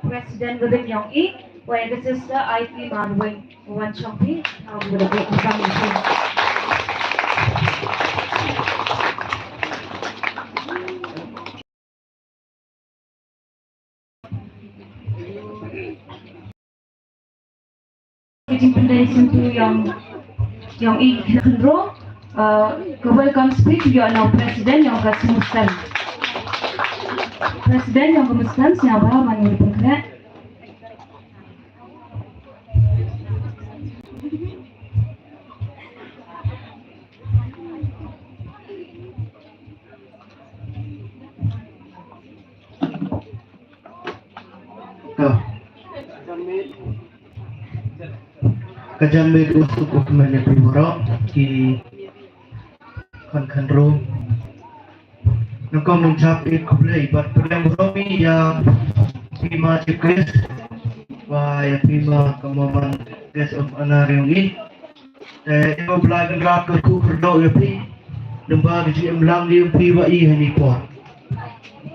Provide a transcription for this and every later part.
President William Yong-i, where the sister IP Marwing, one Chongpi, now with a great examination. Presentation to Yong-i Kendro, welcome speech you are now President Yong Muslim. President Yong Muslim siapa manu bergerak. Kajambil untuk hukuman yang berburuk di Kendro Nukong mencapai kublai buat yang beromi yang prima cikres wah yang prima kemaman guest of honor yang ini ibu belajar rakyat ku kerdo ya pri lembaga GM lang yang priwa i hanipo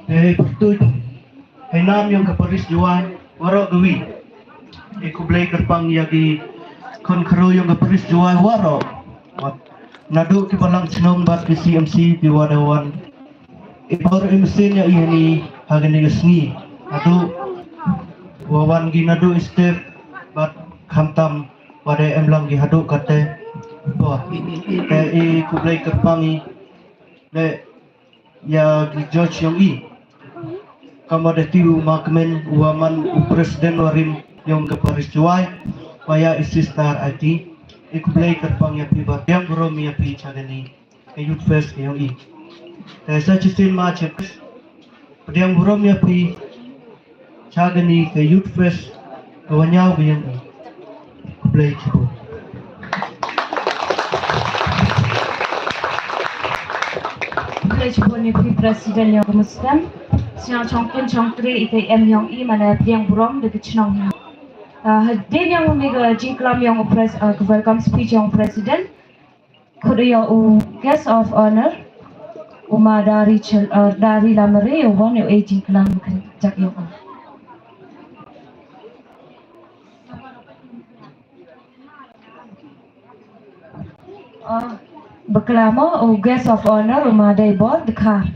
betul henam yang keparis juan warok gawi kublai kerpang yagi Kendro yang keparis jual waro, nado kibalang senong bat ke CMC piwadawan. Ibar mesinnya ini hagen seni, nado wawan ginado step bat khamtam pada emlang gihado kate, wah kublai kerpangi, le ya George yang kamar tiu makmen waman presiden warim yang keparis jual. Paya ististar IT ikublay kerpang ya pibat yang beromi ya pi chagani youth fest yang i sa chisin ma chep yang beromi ya pi chagani ke youth fest kawanyau yang i ikublay chipo ikublay chipo ni pi presiden yang Muslim siang chongkin chongtri ITM yang i mana yang berom de chnong Hadir yang memega jingklam yang welcome speech yang Presiden, kuda guest of honor, Uma dari lamere, one yang jingklam jak yang. Berkelama guest of honor Uma dari board dekar.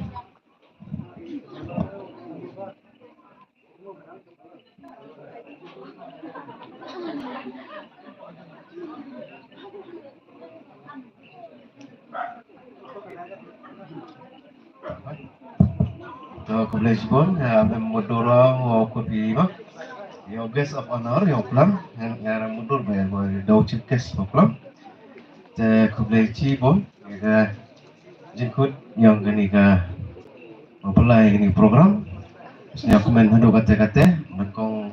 Kublai Jibon, Mudura kopi bak, your guest of honor, your plan, yang mudur bayar dau cikes plan. Kublai Jibon, jikut yang gini ka mempelai gini program, saya komen hadu kata-kata, mengkong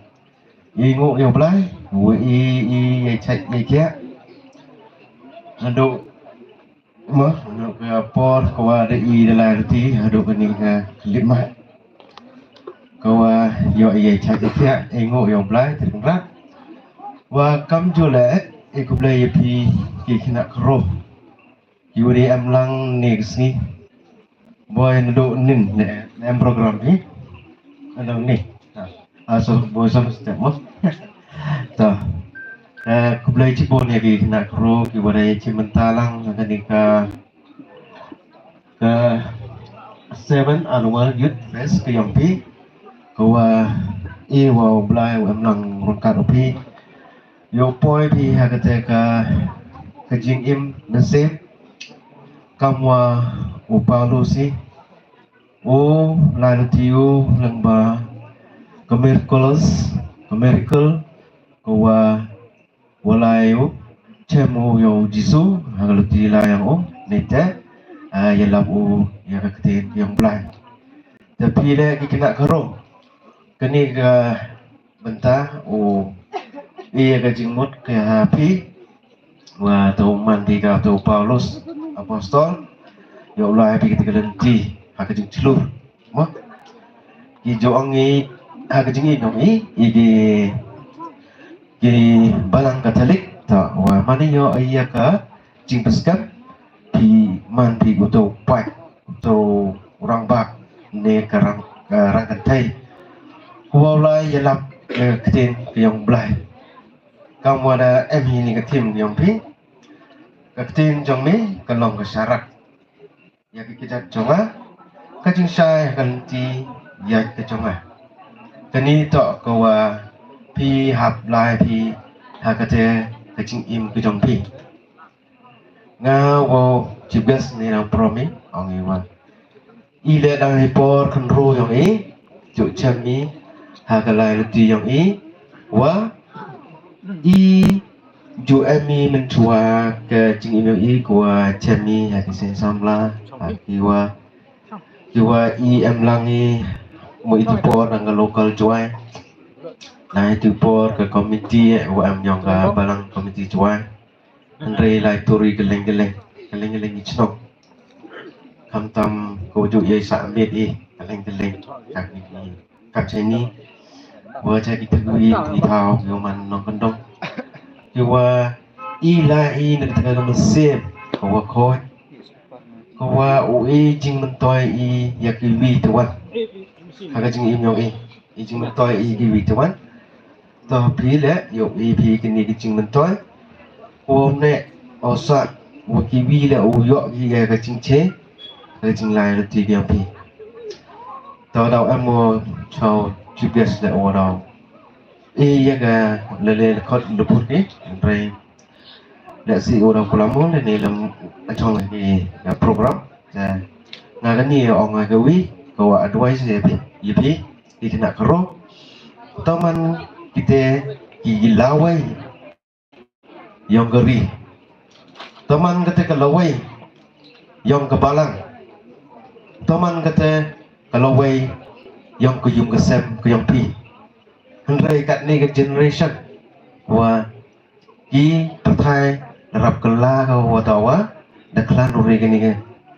ingu yang belai, i cek kia, hadu mah ke por kawa ada i dalam arti hadu gini ka lima. Kawa yo iya cakap engo yo blai terkenal wa kam jole aku blai pi kena kro yuri amlang next boy ndo nin nem program ni ndo ni aso bosam step mo ta aku blai cipon ya kena kro ki wadai cimentalang ketika ke 7 annual youth fest ke Yongpi kawa iwa blai amlang rongkat opi yo poi pi hakateka kajing im nasib kamwa upalusi o lanutiu langba miracle kawa walayu cemu yo jisu haluti layang o nete yalam o yakate yang blai tapi le kena karo kini ke bentah iya ke jingmut ke hapi wa tau mandi ka tau Paulus apostol ya Allah hapi kita kelenti hak jing celur mah ki joangi hak jing i ki balang katolik ta wa mani yo iya ka jing peskat pi man pi go tau pai so orang bak ne karang karang kantai kuau lai yalap ketin yang belai kamu ada ini ketim yang pi ketin jong ni kalong kesyarat ya kita jonga kajing sai kan ti ya ke jonga kani to kawa pi hap lai pi hakate kajing im ke jong pi nga wo jibes ni na promi ongi wa ile dang report control yang juk chami hagalai luti yang wa ju emi mentua ke jing email kwa chami hakise samla kiwa em langi mo itu por ang local joy na itu por ke komiti wa am yang ga balang komiti joy andre lai turi geleng ichno kam tam ko ju ye sa met geleng tak ni kam cheni wa cha ki tugui ni thao yo man nong kondong kiwa la na ta ga mesem ko wa ko jing mentoi ya ki wi tuan haga jing im yo jing mentoi ki wi tuan to pi le yo pi ki ni jing mentoi ko ne osa wo ki wi le o yo ki ga jing che ga jing lai lu ti yang pi to dau amo chao GPS le o dau ya ga le khot lu put ni re le si o dau kulamo le ni lam chong ni program ja nga ga ni o nga ga wi ko advice ye pi ti nak karo taman kita gilawai yang geri teman kata kelawai yang kebalang teman kata kelawai yang kuyung kesem kuyung pi hendrai kat ni ke generation wa ki perthai rap kela ka wa tawa daklan uri ke ni ke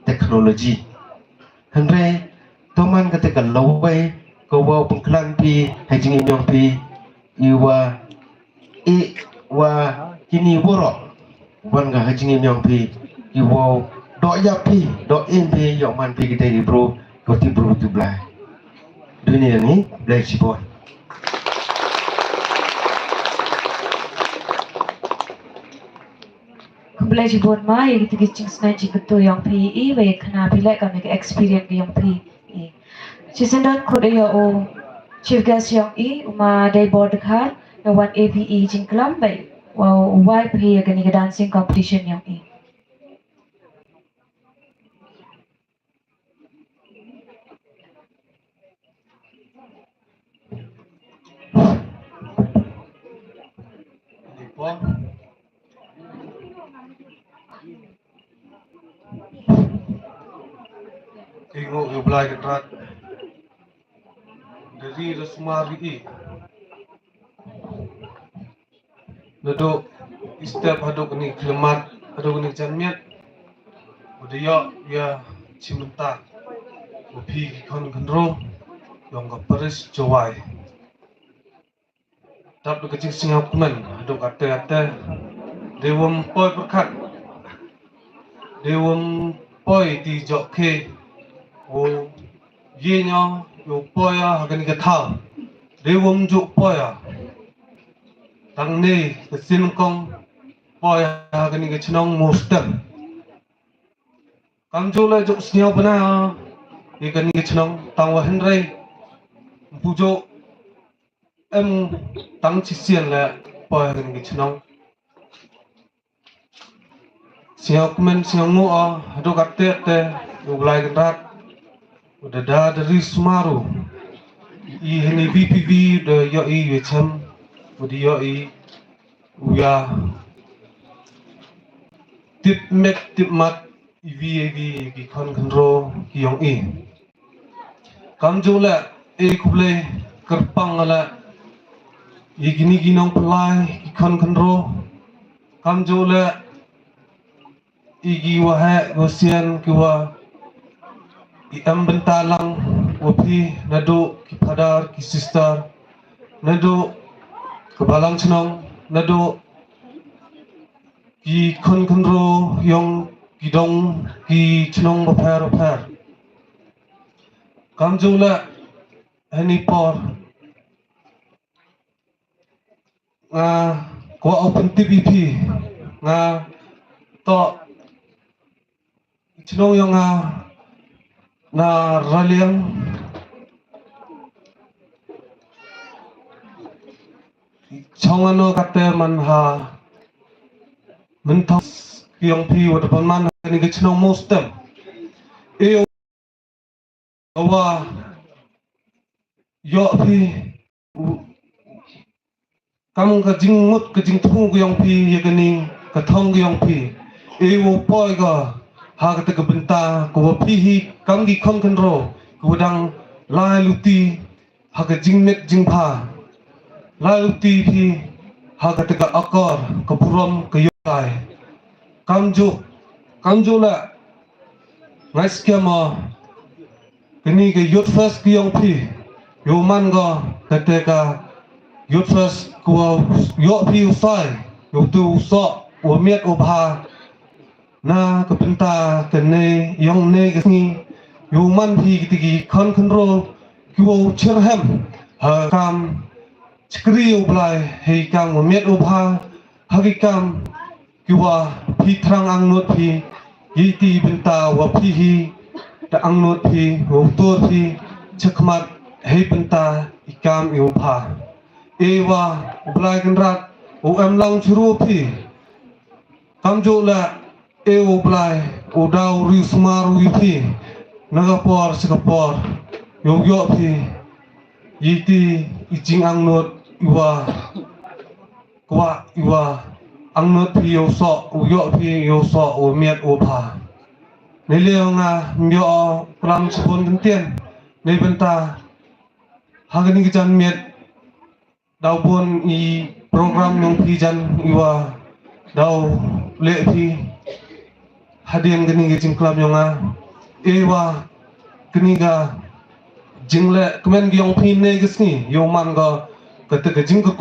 teknologi hendrai teman kata kelawai ko wa pengklan pi hajing yang pi iwa wa kini borok wan ga hajing yang pi iwa do ya pi do in pi yo man pi kita di bro ko ti bro tu blai dunia ni blai sipon Kumulai jibon ma yang kita kicing senai jiketu yang pi baik kena bila kami ke experience yang pi Cisendan kode ya o chief guest yang uma day board dekat wan APE jingklam baik wow why pi ya ke dancing competition yang Tengok you belai ketat dari resma ri Laduk istep haduk ni kelemat haduk ni janmiat Udah ya cimenta Upi kon kendro yang ke peris jawai Tap du kecing Singapura haduk ate Dewam poi berkat Dewam poi di jok ke o ye nya yo poya hagan ga tha dewum ju poya tang ne ke sin kong poya hagan ga chnong mustam kam jo la jo snya bana ye gan ga chnong tang wa hen rai pu jo em tang chi sian la poya hagan ga chnong sia kumen sia ngo a do ka te yo blai ga rat udah dari Sumaru ini BPV udah yoi wecam udah yoi uya tip mat EV ki kon kontro ki yong kam jola kuble kerpang ala gini ginong pelai ki kon kontro kam jola igi wahe gosian kiwa Iam bentalang wapi nado ki padar ki sister nado ke balang chenong nado ki kon konro yong ki dong ki chenong bapar kamjula hanipor nga ko open TVP nga to chinong yung na raliang chongano kate man ha mentang yang pi wad man ni ke chinong mostem e wa yo pi kam ka jingut ka jing thu yang pi ye gani ka thong yang pi e wo poi ga ha ka te ka benta ko pi hi kam gi khon kan ro ko dang lai luti ha ka jing met jing pha lai luti pi ha ka te ka akor ka purom ka yokai kamju la ngai skema kini ke youth first ki yang pi yo man ga ka te ka youth first ko yo pi usai yo tu so wo miet o bha na ka pinta ke ne yong ne ke ni yo man pi ki ki khon khon ro ki wo cher hem ha kam chkri o blai hei kam wo miet o bha ha ki kam ki wa pi thrang ang not pi yi ti pinta wa pi hi ta ang not pi wo to pi chakmat hei pinta ikam yo bha ewa blai kan rat o am lang churu pi kamjo la eo blai o dau ri sumaru pi nagapor sikapor yo yo pi yiti ijing ang not iwa kwa iwa ang not pi yo so o yo pi yo so o miet o pha ne leo nga myo klam chpon tien ne benta hagani ki jan miet daw pun i program yang pijan iwa daw le pi hadian gani ge jingklam yang ewa gani ga jingle kemen gi yang pi ne gisni yo man ga kate ge jing ku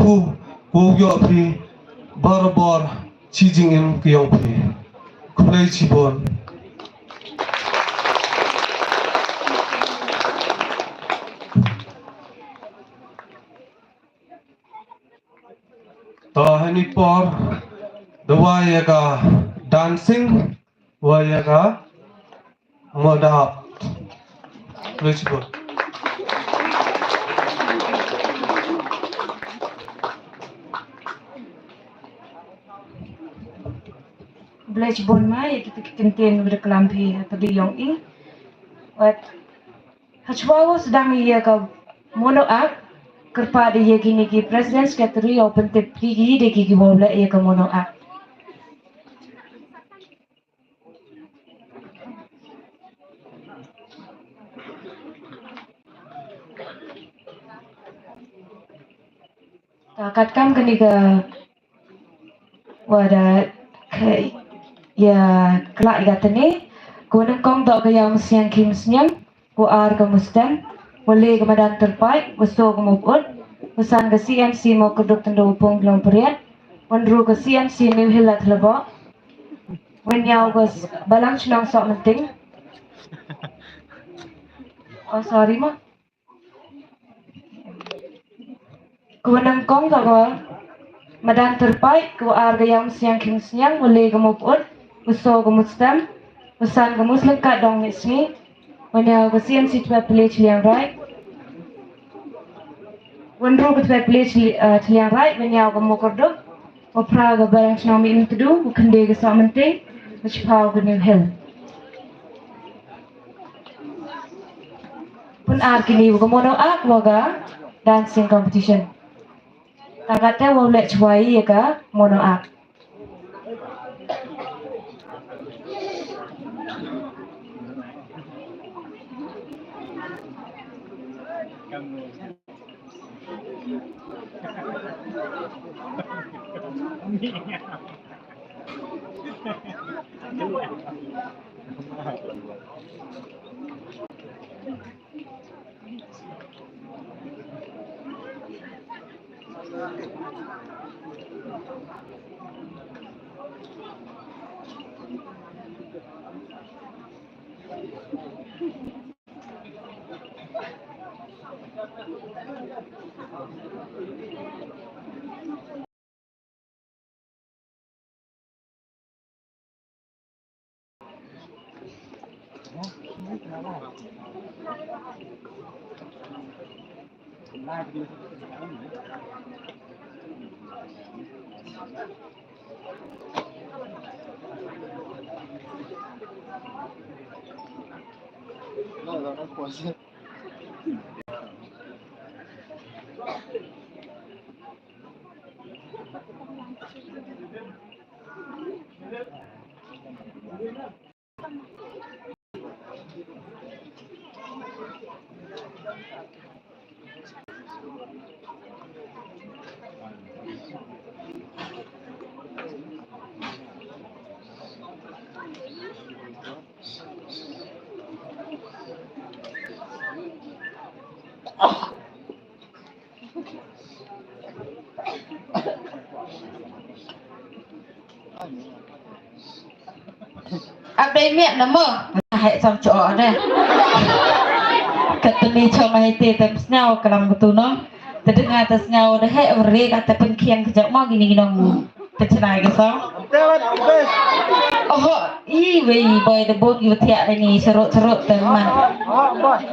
ko yo pi barabor chi jing em ki yang pi kulai chi bon to hani por dua ya ka dancing wa ya ka modap kulai chi bon Belajar bon mai kita kenten berkelam pi tadi yang i. Wat hachwawo sedang ia ka mono ak kerpa dia kini ki presiden sekretari open tip gigi de gigi bola ia ka mono ak. Takat kam kini ka wada ya kelak gatene ko nang kong dok yang siang kim siang ko ar ka mustan wale ka madan terpai waso ka mubut wasan ka CMC mo keduk tendo pong long periat wandru ka CMC new hilat lebo when yaw was balang chnong sok menting oh sorry ma ko nang kong dok madan terpai ko ar ka yang siang kim siang wale ka mubut waso ka mustan wasan ka muslim ka dong ismi when yaw ka CMC twa plate liang right wandru ka twa plate liang right when yaw ka mokordo o praga barang chnong mi intudu ukande ka sok menting which power ka new hill pun ar kini ka mono ak waga dancing competition takate wo le chwai ya ka mono ak Update miệng nấm mơ hệ trong chỗ đây ketemu cuma itu terus nyawa kelam betul no terdengar atas nyawa deh beri kata penkian kejak mau gini dong tercenai kesong oh wei boy debut gitu tiap ini serut teman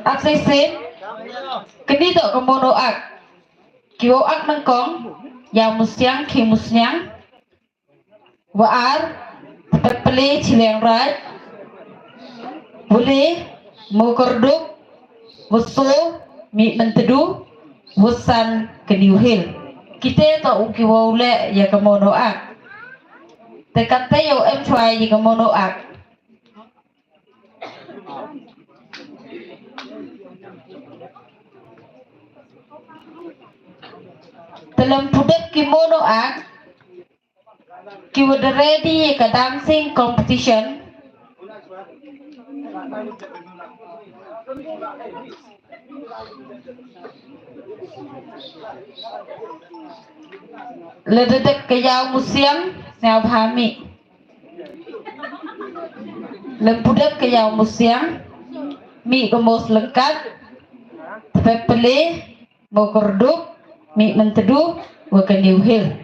aksesin kini tuh kemono ak kio ak nengkong yang musyang kimusnyang waar terpilih cileng rai boleh mau kerduk wusu mi mentedu wusan ke New Hill kita tak uki wole ya kemono ak tekate yo em try ya kemono ak dalam pudet kimono ak ki would ready ke dancing competition lededek ke yau museum nyau hami lempudet ke yau museum mi kemos lengkap pepele mau kerduk mi mentedu ke New Hill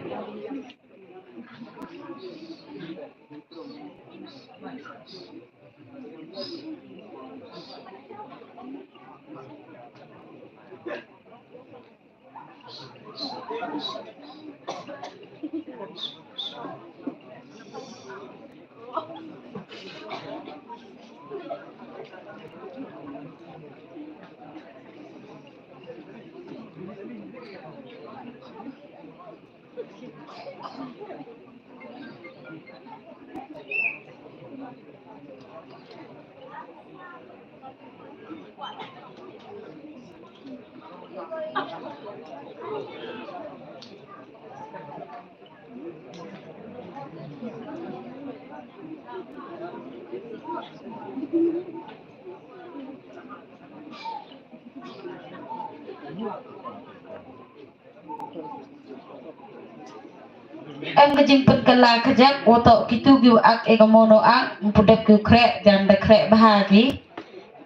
em kejemput kela kejak otok kitu giu ak ekomono ak pudet giu krek dan de krek bahagi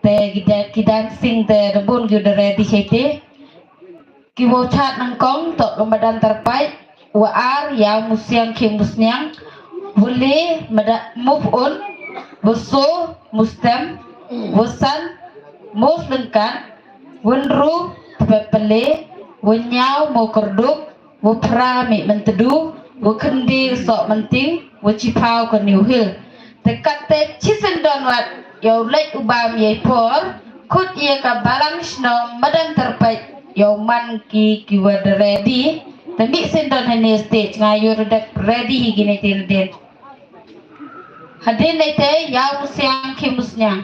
te gidan sing te rebun giu de ready sete kiwo chat nangkong tok kemudian terbaik waar ya musyang kim musnyang boleh move on buso mustem wusan mus lengkan wenru pepele wenyau mau kerduk wupra mi mentedu wukendi sok menting wucipau ke New Hill dekat te cisendon wat yau lek ubam yai por kut ia ka balance no madan terbaik yau man ki wad ready tapi sendon hene stage ngayur dak ready higine tilden hadin nete yau siang kimusnya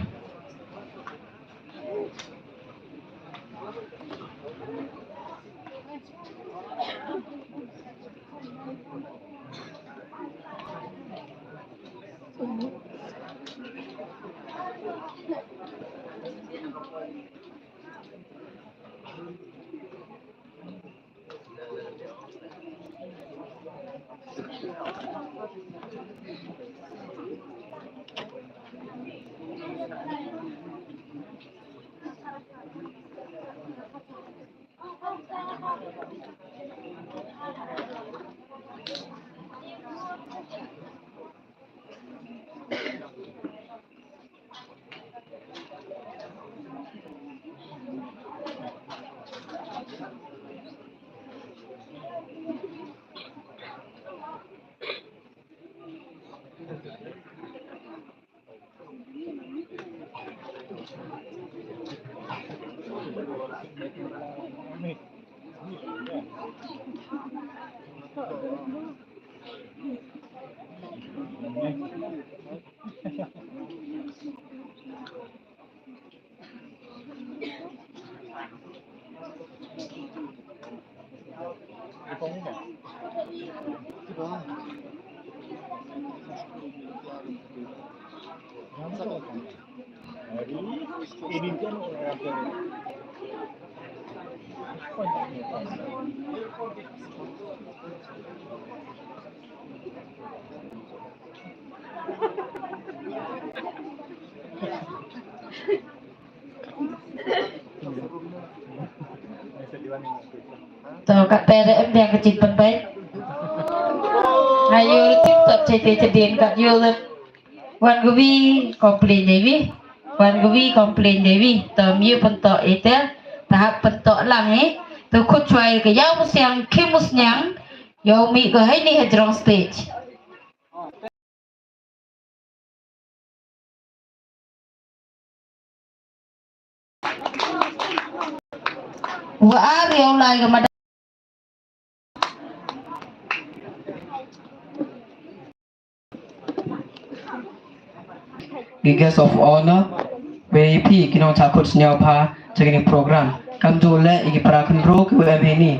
Tuh kak TDM dia kecil baik. Ayo TikTok cedin kak Yul. Wan Govi komplain Dewi. Wan Govi komplain Dewi. Temiu pentok itu tahap pentok lang tu ku cuai ke yau siang kimus nyang. Yau mi ke hai ni hajrong stage. Wah yau lai ke mada. Guest of honor VIP kinong takut senyap ha jadi program kamju le igi parakan bro ke ini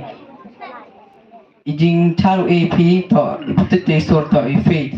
ijing taru AP to iputit desur to faith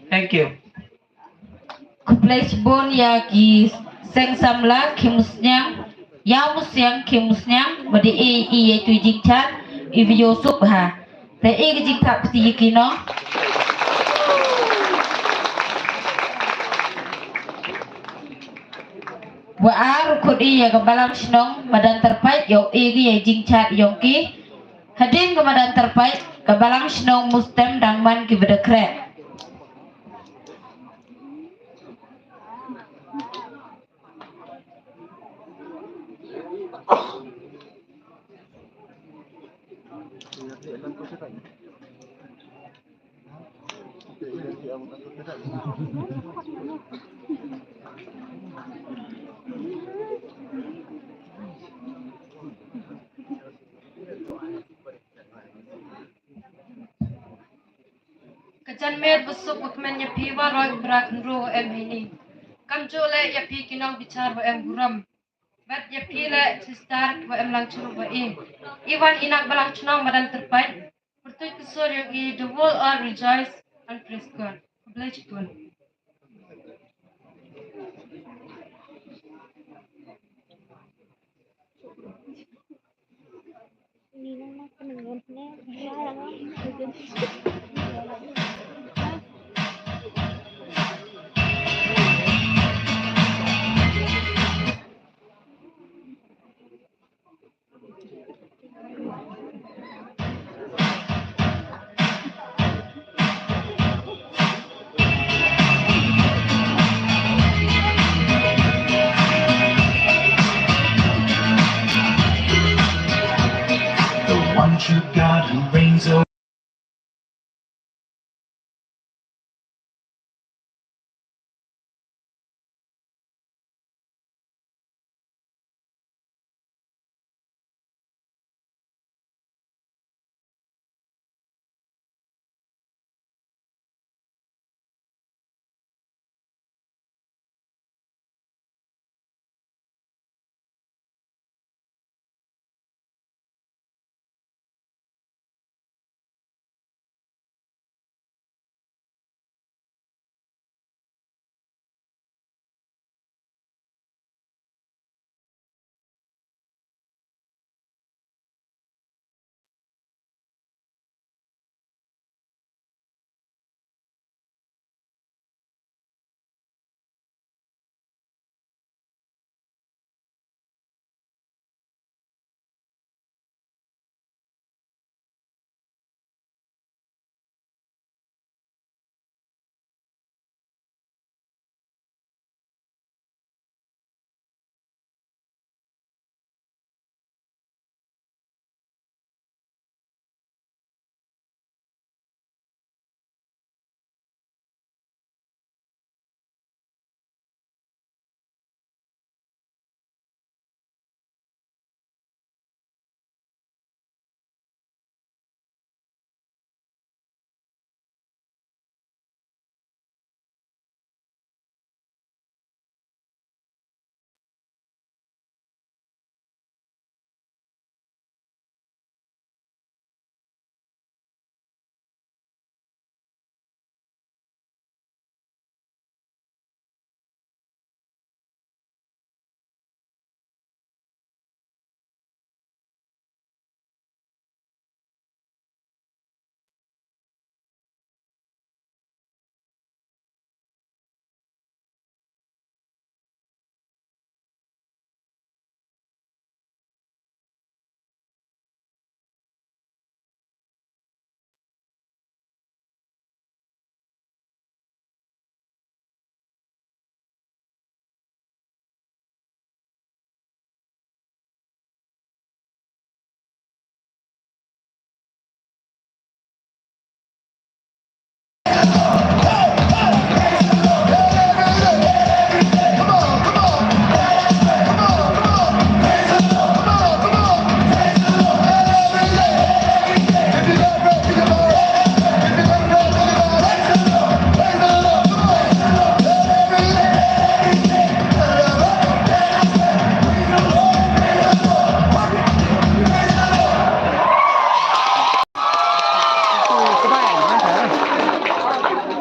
Thank you. Kuplai bon ya ki seng samla kimusnya ya musyang kimusnya badi e tu jingchat i video sup ha te e jingchat peti yikino wa ar kudi ya kebalang snong madan terpait yo e ya jingchat yongki hadin ke madan terpait kebalang snong mustem dangman ki bedekret Kajan mer busuk ukmen ya piwa roi brak nro em ini. Kam jole ya pi kinong bicar wa em guram. Bet ya pi le sistar wa em lang churu wa i. Iwan inak balang chunong madan terpait. Pertui kusur yang i the world all rejoice and praise God. Belajar Tuhan. The one true God who reigns over.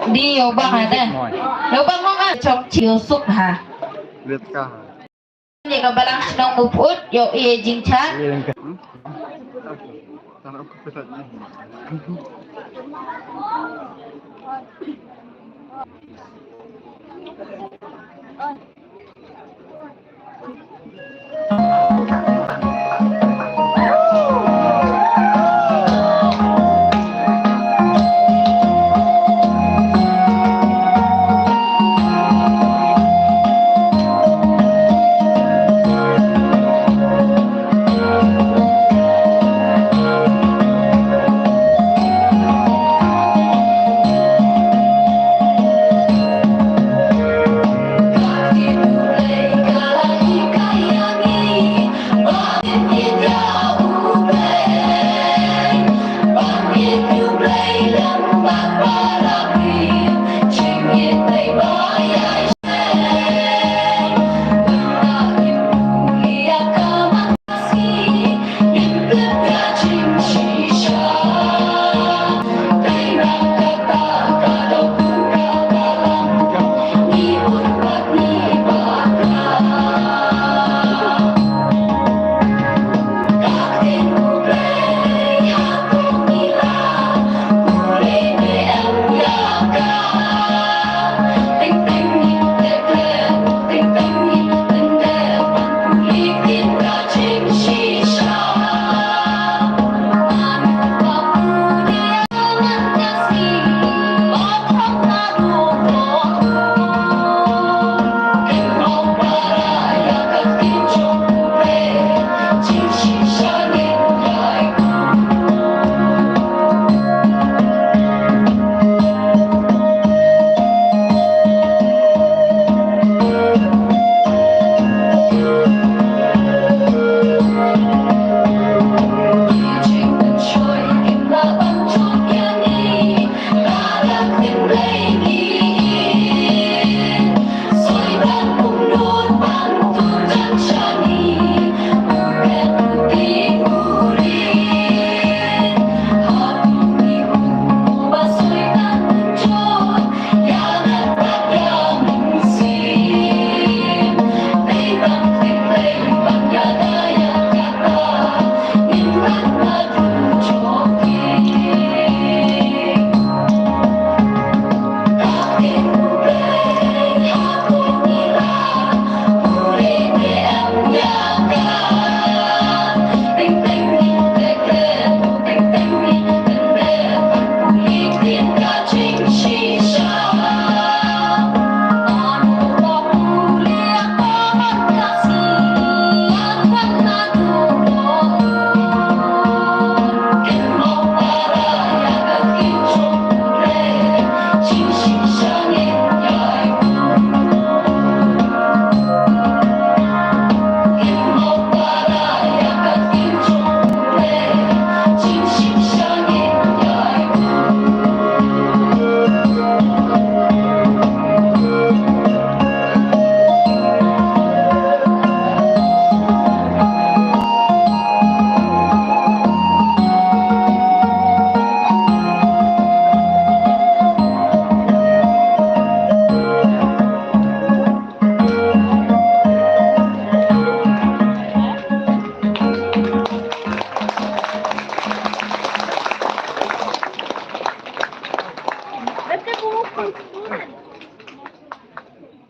Di obang ada. Obang mo nga chok chiusuk ha. Lihat kah? Ni ka balang sinong uput yo i jingchan. Tanah aku pesatnya.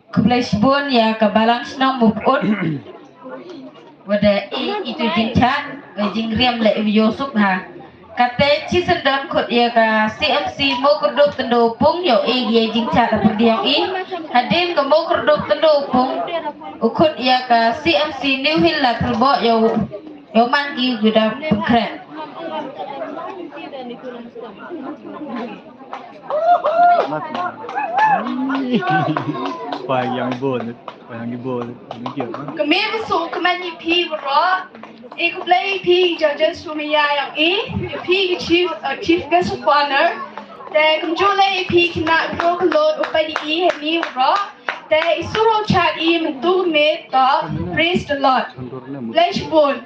Kublaisbun ya kabalang senang mupun. Wada itu jincat, jingriam le Yusuf ha. Kate ci sedang kut ya ka CMC mo kudup tendopung yo ye jincat apa dia hadim ke mo kudup tendopung ukut ya ka CMC New Hill la terbo yo mangi gudam keren. Wayang ibon, ini kiểu lắm. Kami masuk ke mana pi berok, ikut lagi pi jajan sumia yang pi chief guest of honor, dan kemudian lagi pi kena berok load upaya di ni berok, dan isuruh chat mentuk met tak praise the Lord. Bless pun.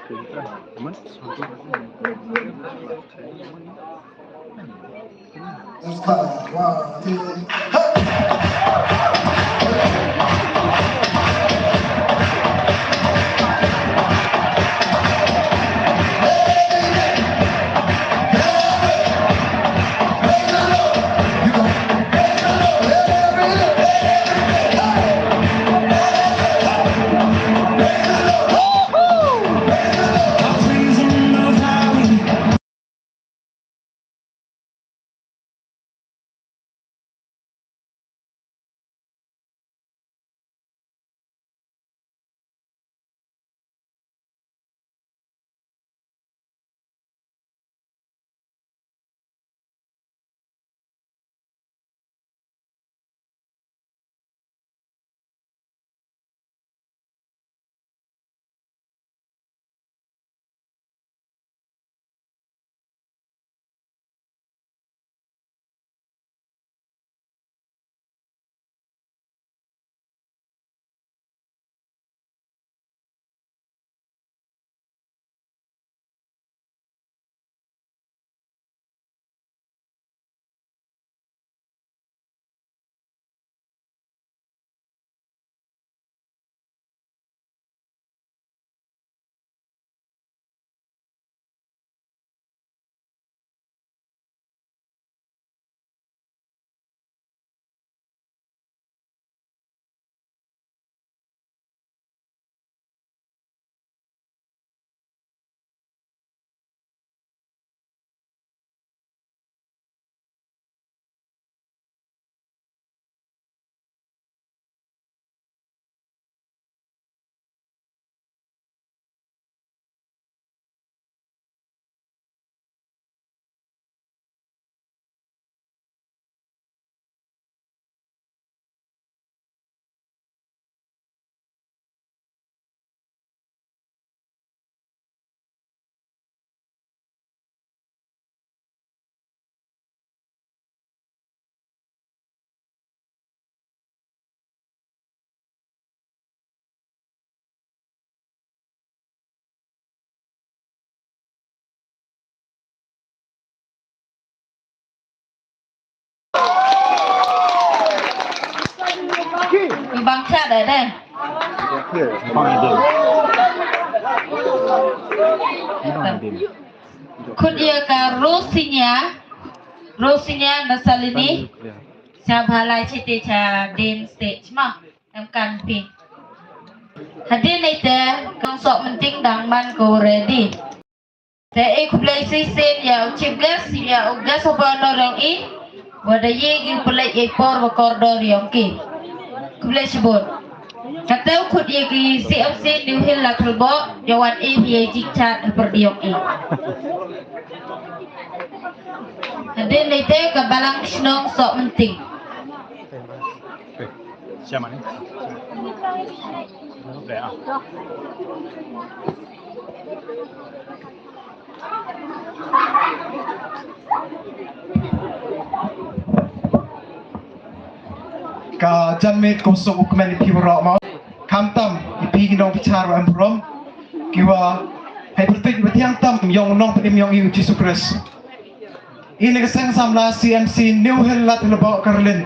Bangsa ada. Kudia ka Rosinya Nasalini sa balai citi cha din stage mah kan pin. Hadir ite kang sok penting dang man ko ready. Te ik play season ya chief guest ya guest of honor yang wada ye play por koridor yang ki. Kublai sebut. Kata ukut ye ki CMC New Hill la terbo jawan ye jichat berdiok Hadir ite ka balang snong sok penting. Siapa ni? Boleh ah. Ka janmit kosong ukmen ipi berok mau kamtam ipi ginong bicara ambrom kiwa hai bertik bertiang tam yong nong pedim yong iu Jesus Christ ini keseng samla CMC New Hill lat lebok Karlin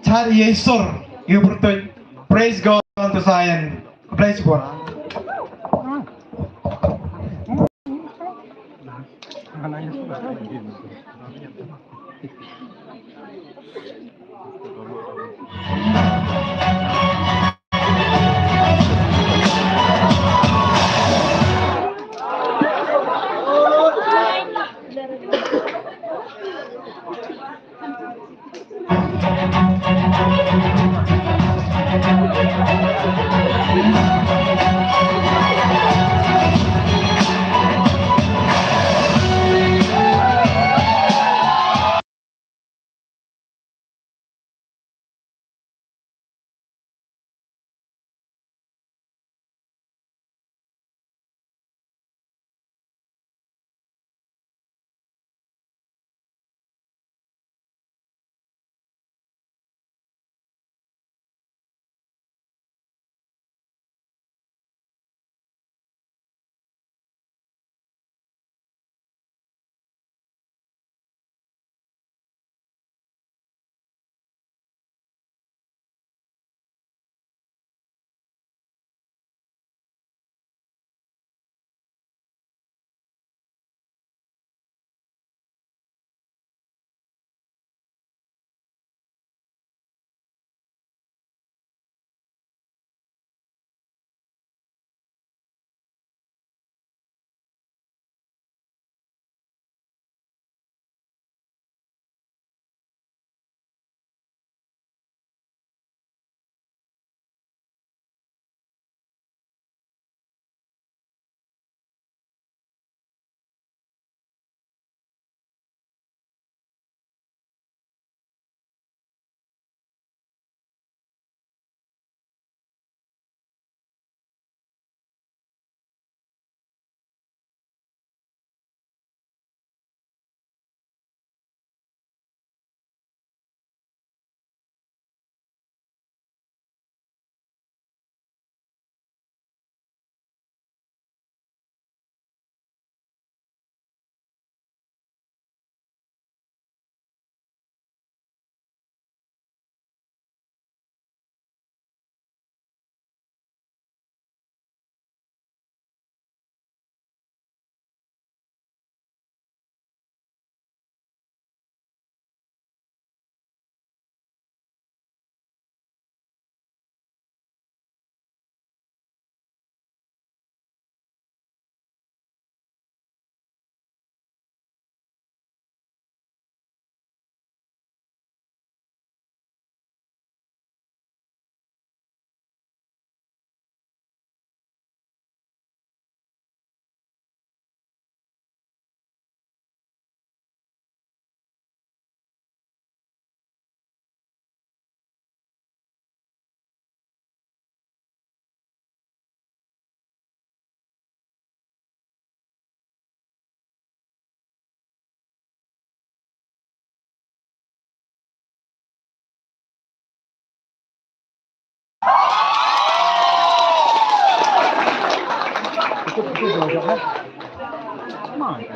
cari Yesur iu bertik praise God unto Zion praise God.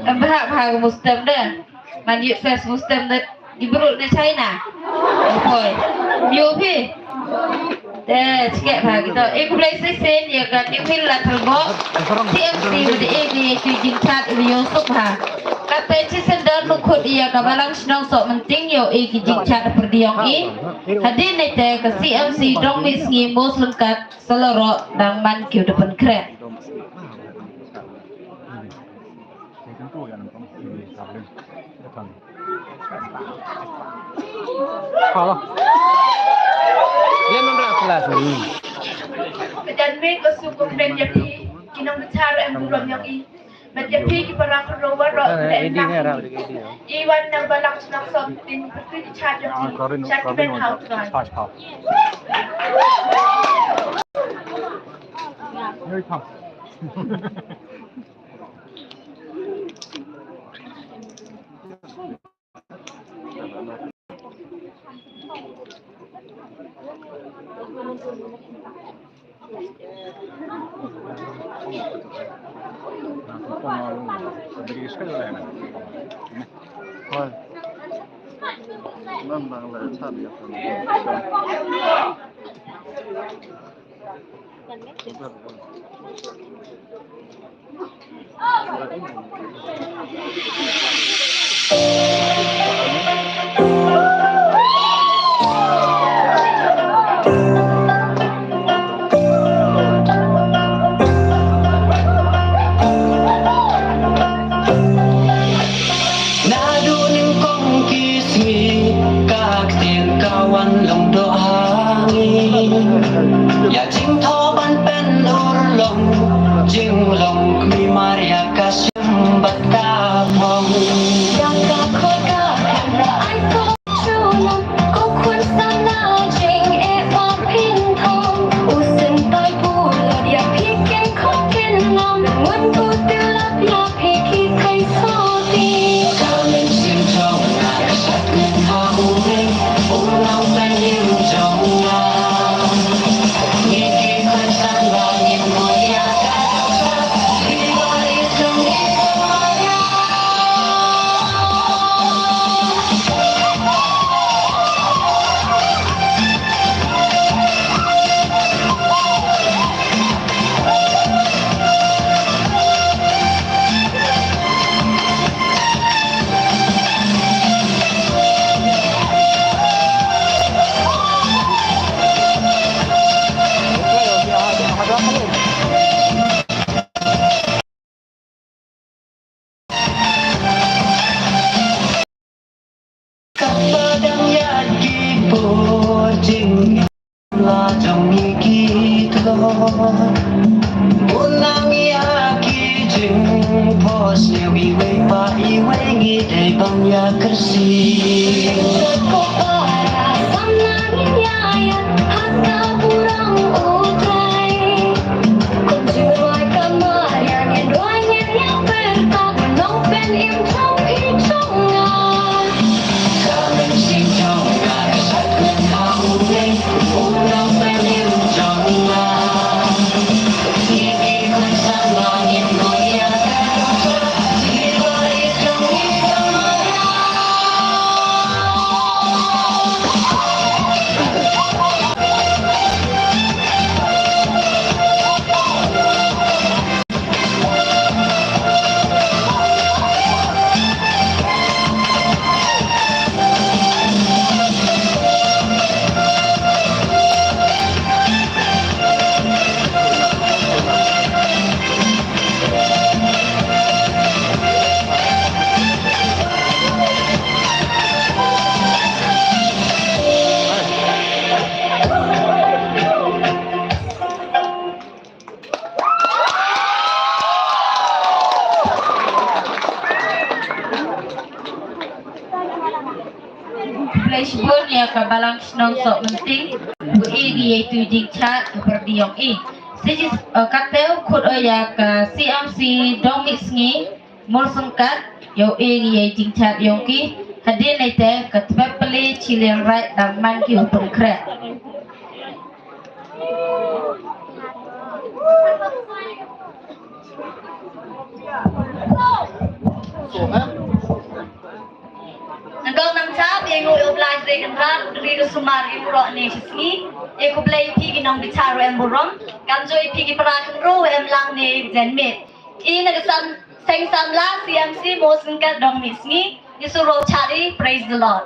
Berhak bahag Muslim dah. Manjut fes Muslim dah diberut di China. Boy. Yopi. Dah cakap bahag itu. Aku boleh sesen ya kan New Hill lah terbok. TMC pada ini jin chat ibu Yusuf ha. Kata cisen dan nukut ia kabalang senang sok menting yo jin chat perdiong i. Hadir nanti ke CMC dong mis ngimus lengkap seluruh dan man kau depan keren. Halo. Dia mendak kelas ni. Dan me ko su ko kren ya pi kinong bicara em buram yang i Menjadi perang rower dan Iwan yang balang senang sotin berarti charge charge how to Here he comes. Flashbone ya kabalang senong sok penting yaitu jingcat seperti yang Sejis katel kod ya ka CMC domix ngi mul sengkat yo ya jingcat yang hadir naite ka tepeli chileng right dan man ki upun kret. Nagong nang sab yang obliged dengan rat dari sumar yang roh ni sini aku play pigi nang bicara yang burung kamjoi pigi perakan ro yang lang ni jenmit ini nagasan seng samla CMC motion kat dong ni sini disuruh cari praise the Lord.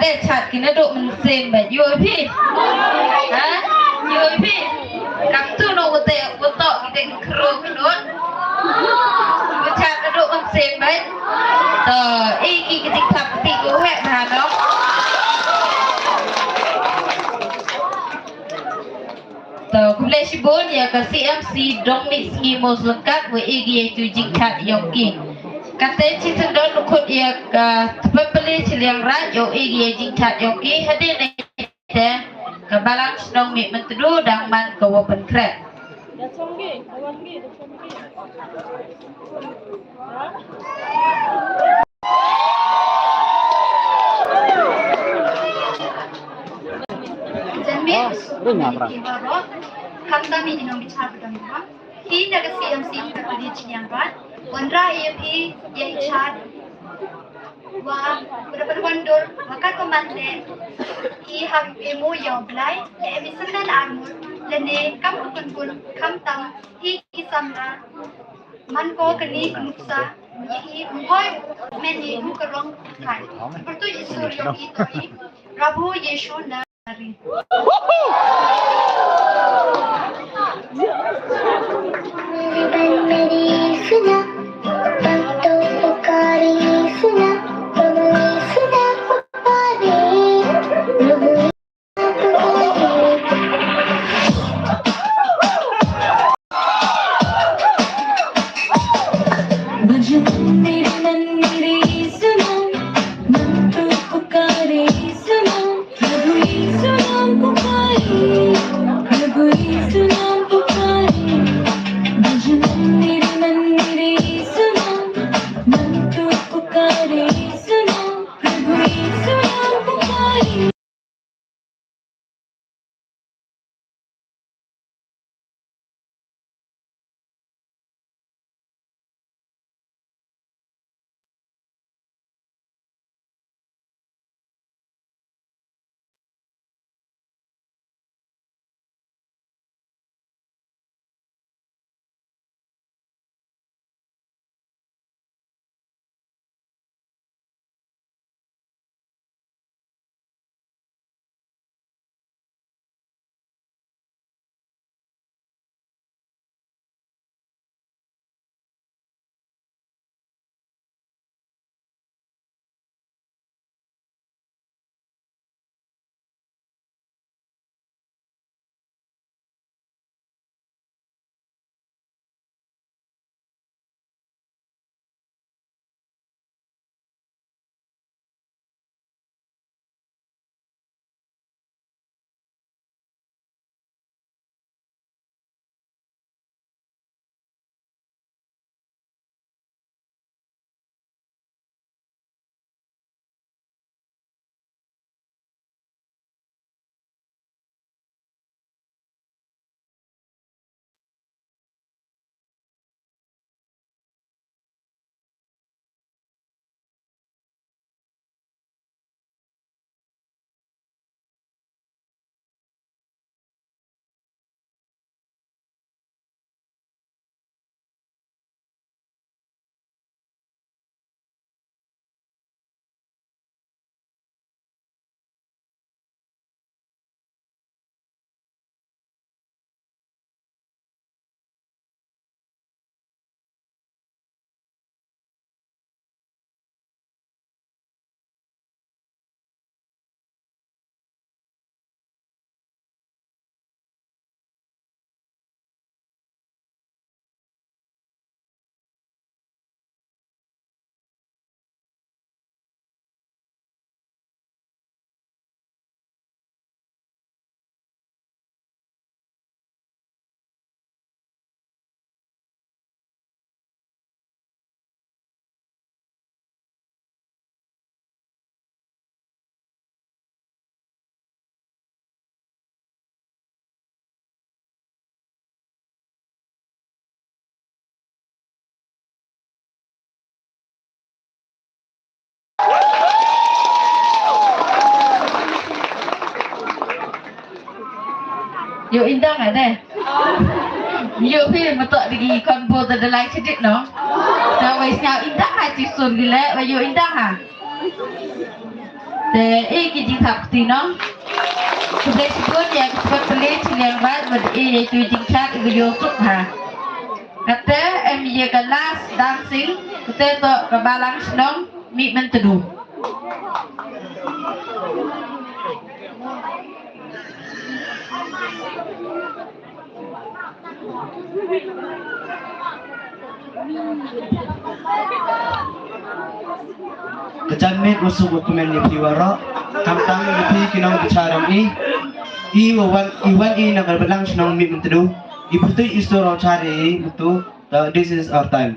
teh chat kena duk mensem bet you pi. Ha? You pi. Kam tu no wotok kita kero kedut. Chat duk mensem bet. To iki kita kapti ku hek dah no. To kulai sibun ya ke CMC dong mix ngimos lengkap we igi itu jingkat yoki. Kata cinta don lukut ya pembeli ciliang rat yo igi jingkat yoki hadir ni te kebalang sedong mik mentedu dang man ke open crack. Kami dinong bicara berdua. Hingga ke CMC terpilih ciliang rat. Wandra EMP yang icat. Wah, berapa wandur. Maka komande. Iham emu yang belai. Emi sendan armur. Lene kam kun kam tam. Hi kisamra. Man ko keni kumuksa. Hi muhoy meni mukarong kai. Seperti Yesus yang itu. Rabu Yesus nari. मेरी सुना तब तो पुकारी सुना तुमने सुना पुकारे प्रभु भजन मेरे मन मेरे सुना मन तो पुकारे सुना प्रभु सुना पुकारे प्रभु सुना पुकारे भजन मेरे मन मेरे सुना मन तो पुकारे सुना प्रभु सुना पुकारे Yo indah ada. Yo pi betul lagi konvo terdelai sedikit no. Dah wis nyau indah hati sun gila, yo indah ha. Te iki jing thap ti no. Sudah sebut ya sebut pelit yang baik beri itu jing chat ibu Yusuf ha. Kata ya kelas dancing kita to kebalang senong mi mentedu. Kejamit musuh dokumen ni piwara kamtang ni kinong bicara ni iwan nagar belang senong mi mentedu iputu istoro cari betul this is our time.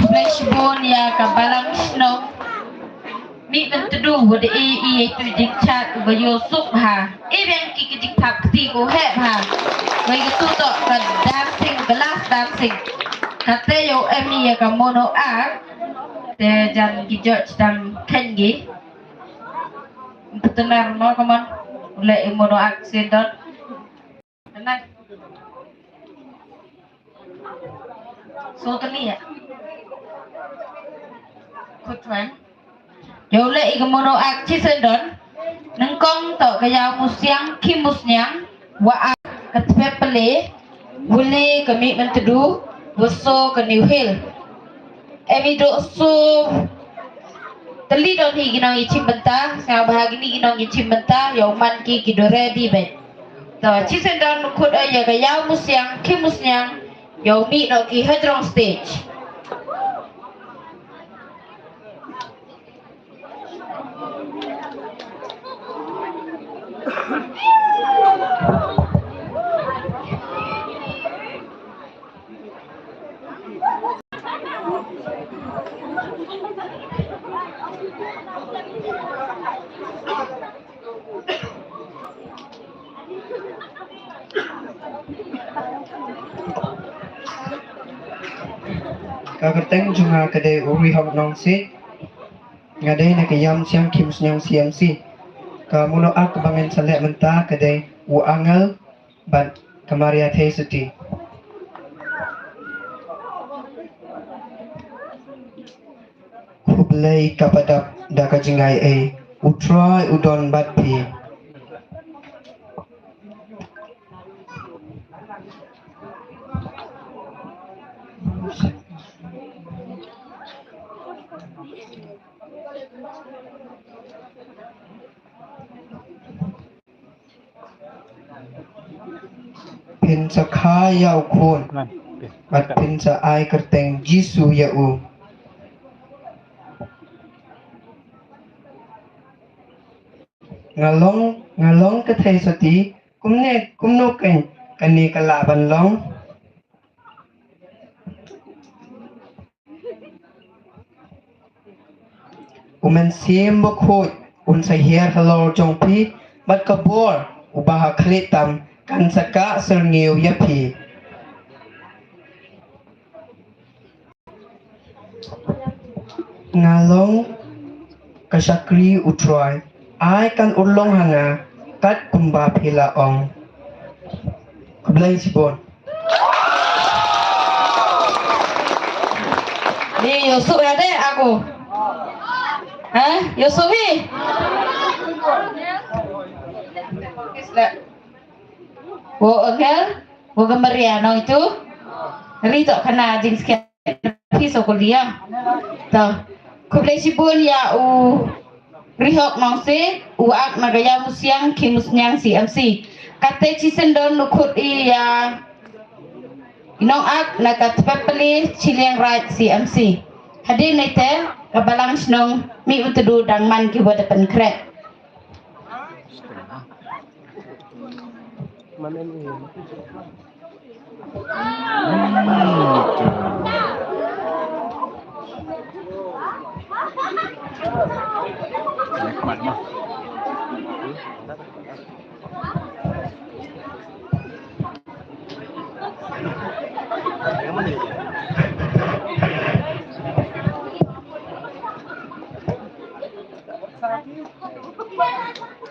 Flashbone ya kabalang snow mi mentedu wode itu jing chat ba Yusuf ha bang ki jing thap ti ko he ha bai tu to ka dancing kelas dancing kate yo emi ya ka mono a te jan ki jo chtam khen gi Betenar no kaman. Oleh imono aksidon. Tenang. So tani ya. Kutwan. Yo le imono aksidon. Nengkong to kaya musyang kimusnyang wa katpe pele wule kami mentedu woso ke New Hill. Emi do so teli don hi ginong ichim benta sa bahagi ni ginong ichim benta yo man ki kido ready be. To chisen don khut aya kaya musyang kimusnyang yo mi no ki hedrong stage. Kagerteng junga kedai uri hok nong si ngadai na kayam siang kim senyang CMC kamuno ak kebangan selek mentah kedai u angal bat kemaria thei suti kublai kapadap daka jingai utrai udon bat pi pin sa kayau kun at pin sa ay kerteng Jisu yau ngalong ke thei sati kumno ken kani kalaban long umen sim bokut un sa hier hello jong pi bat kabor ubaha klitam kan saka serniu yapi ngalong kasakri utroy ai kan ulong hanga kat kumba pila ong kublai sibon Ni Yusuf ada aku. Hah? Yusufi? Wo enggak? Wo gemeriano itu? Rito kena jing sekian piso kuliah. Tuh. Kublai sibun ya rihok nongse uak nagaya musyang kimusnyang CMC. Kate cisendon nukut ya inong ak nakat pepeli ciliang right CMC. Hadir nete kabalang snong mi utudu dang man ki wada pen krek.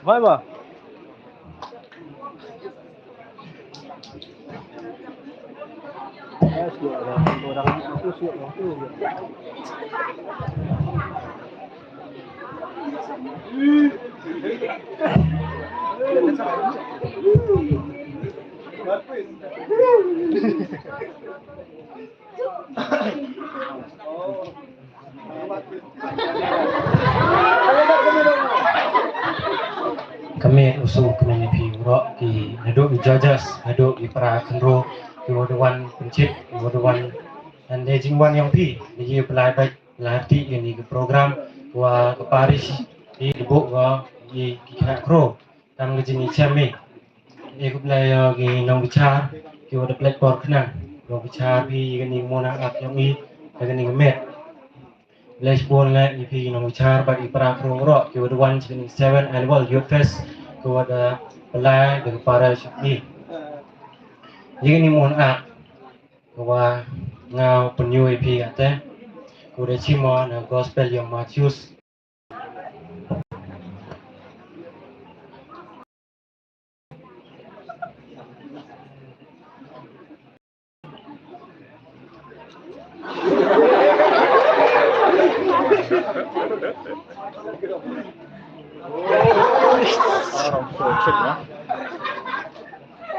Vai ba? Orang itu siap itu. Kami usul kami pi urok di naduk di jajas naduk di para kendro di waduan pencip di waduan dan dejing wan yang pi di pelai baik pelatih ini ke program wa ke Paris di buk wa di kena kro tam ke jenis cami di ke pelai di nong bicar di wadu platform kena nong bicar pi ini mona ak yang ini dengan ini met Les Bon le ipi nong bicar bagi para kro urok di waduan jenis 7 annual youth fest kepada pelai dan para syukri. Jika ni mohon ak, bahwa ngau penyu ipi kata, kuda cimo na gospel yang Matius.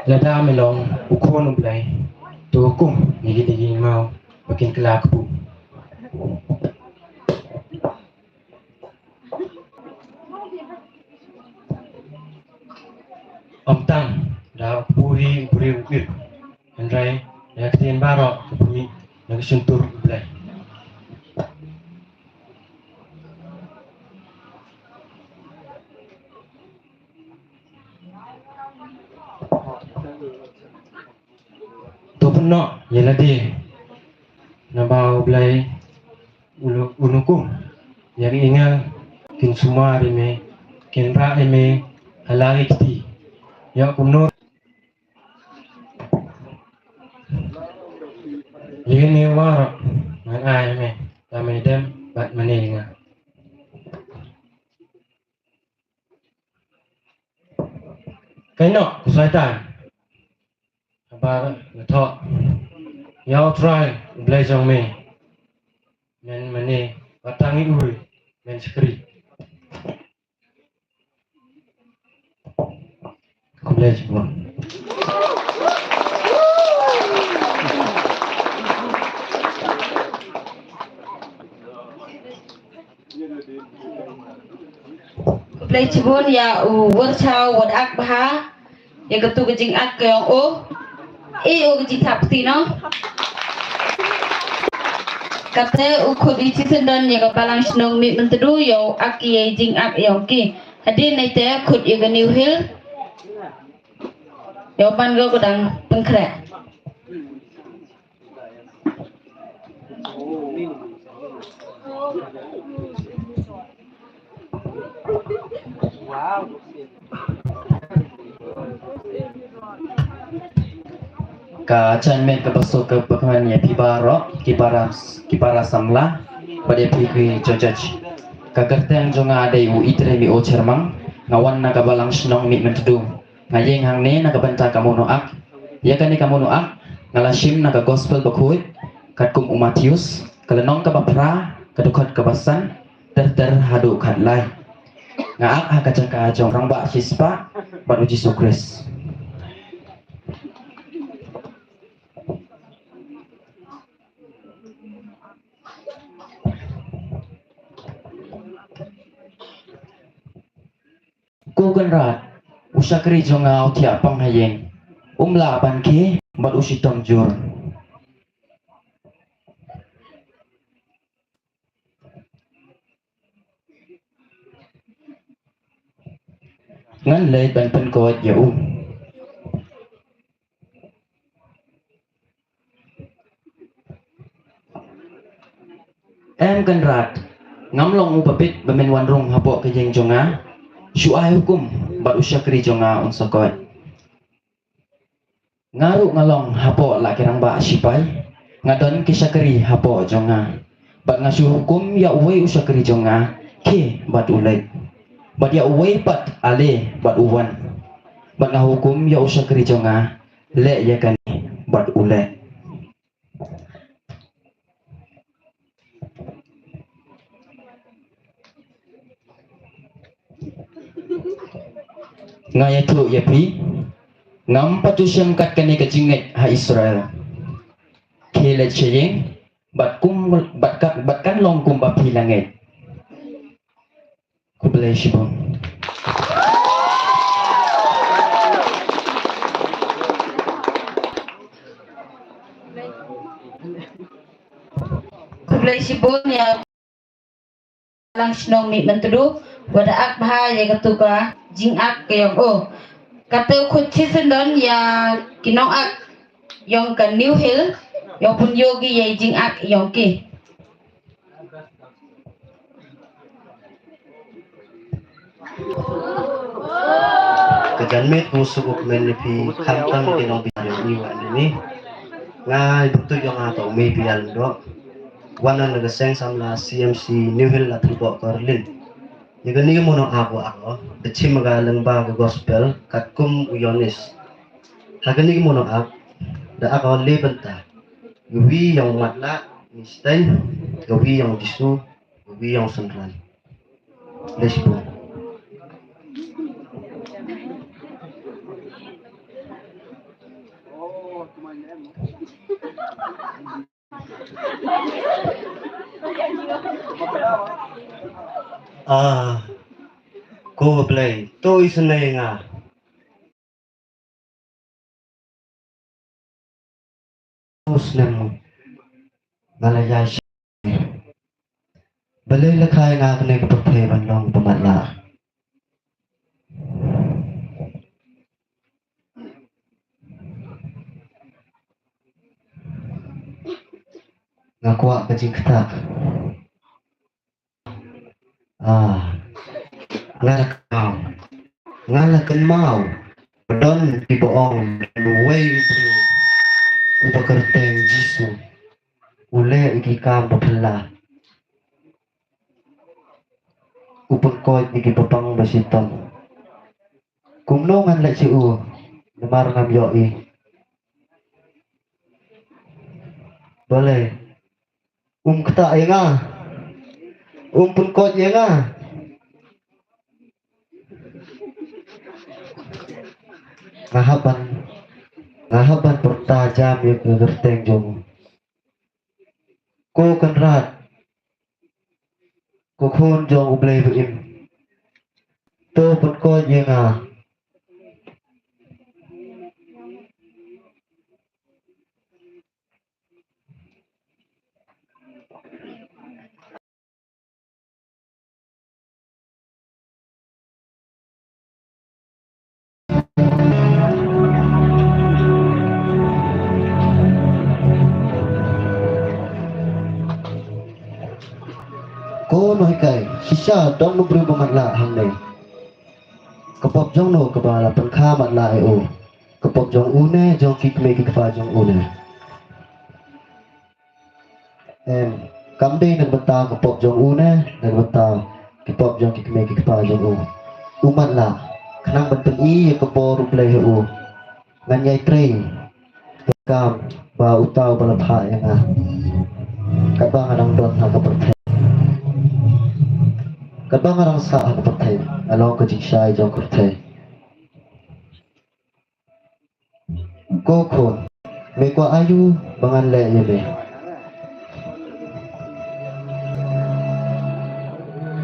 Lada melong ukon ublay tu kum nigi mau makin kelak bu. Om tang dah puri ukir andrai dah ketien barok puri nak suntur ublay. No, yalah dia nabau belai unukum yang ingat kin semua rime kin ra ime halari kiti ya kumno ini war man ai me kami dem bat maninga kaino kusaitan ba thọ yao try blay trong me men mane watangi uri men skri blay semua Play cibun ya worchau wadak baha ya ketu kejing ak yang o kejing tapti no kata ukut di cisendan ya kapalang senong mi mentedu yo aki ya jing ak yang ki hadir naik teh kut ya New Hill yo pan go kodang pengkrak ka chanmen ka baso ka pakaman ya pibaro kipara samla pada pikri jojaj ka kerteng jonga ada ibu itre mi o cermang ngawan na kabalang snong mi mentedu ngayeng hang ne na kabanta kamono ak ya kani kamono ak ngalasim na ka gospel bakhuit katkum Matius kalenong ka bapra kadukot kabasan ter hadu khatlai ngaak ha kacaka jong rangba hispa banu Yesus Kristus. Kugan rat usakri jonga utia pang hayeng umla ban ki bat usitong jur ngan lay ban pen kot ya em kan rat ngamlong upapit bamen wanrung hapo kejeng jonga syuai hukum bat usakri jonga unsakot ngaru ngalong hapo la kirang ba sipai ngadon kisakri hapo jonga bat ngasu hukum ya uwe usakri jonga ke bat ulai bat ya uwe bat ale bat uwan bat ngahukum ya usakri jonga le ya kan bat ulai ngaya tu ya pi ngam patu syangkat kani kejinget ha Israel kele cheyeng bat kan long kum bapi langit ku bless you ku bless you ya lang snong mi mentedu wadak baha ya ketuka jing ak yang kata kunci sendon ya kinong ak yang ke New Hill yang pun yogi ya jing ak yang ke kejanmet musuk menipi kantang kinong bilang iwan ini ngai betul yang atau me bilang do wana nagaseng samla CMC New Hill la tribo Korlin ya gani mo no ako bechi magalang ba gospel katkum uyonis hagani mo no ak da ako lebenta gawi yang matla mistain gawi yang disu yang sentral. Lesbon. Ko play. To isnay nga. Muslim Malaya siya. Balay lakay nga ako na kapagpayban ng pamatla. Ngakuha ka jing katak. Ngalakan mau. Pedon tiboong. Way bro. Upakarteng Jisu. Ule ikikam papala. Upagkoit ikipapang basiton. Kumnongan la si u. Namar ngam yoi. Boleh. Kata ya nga. Pagkoit ya nga. Ngahaban pertajam yung ngerteng jong. Ko kanrat. Ko khôn jong ublay beim. To pagkoit ya nga. Ko no hikay, sisa dong no bro matla hangnay. Kapop jong no kabala pangka matla o. Kapop jong une jong kikme kikpa jong une. Kamde nagbata kapop jong une, nagbata kapop jong kikme kikpa jong u. Umatla, kanang banteng i kapor play o. Nganyay train. Kam ba utaw balapha yang ah. Kabang anang dot na kapatay. Kabang anang sa kapatay. Along ka jikshay jong kapatay. Kokon. May kwa ayu bangan le yun eh.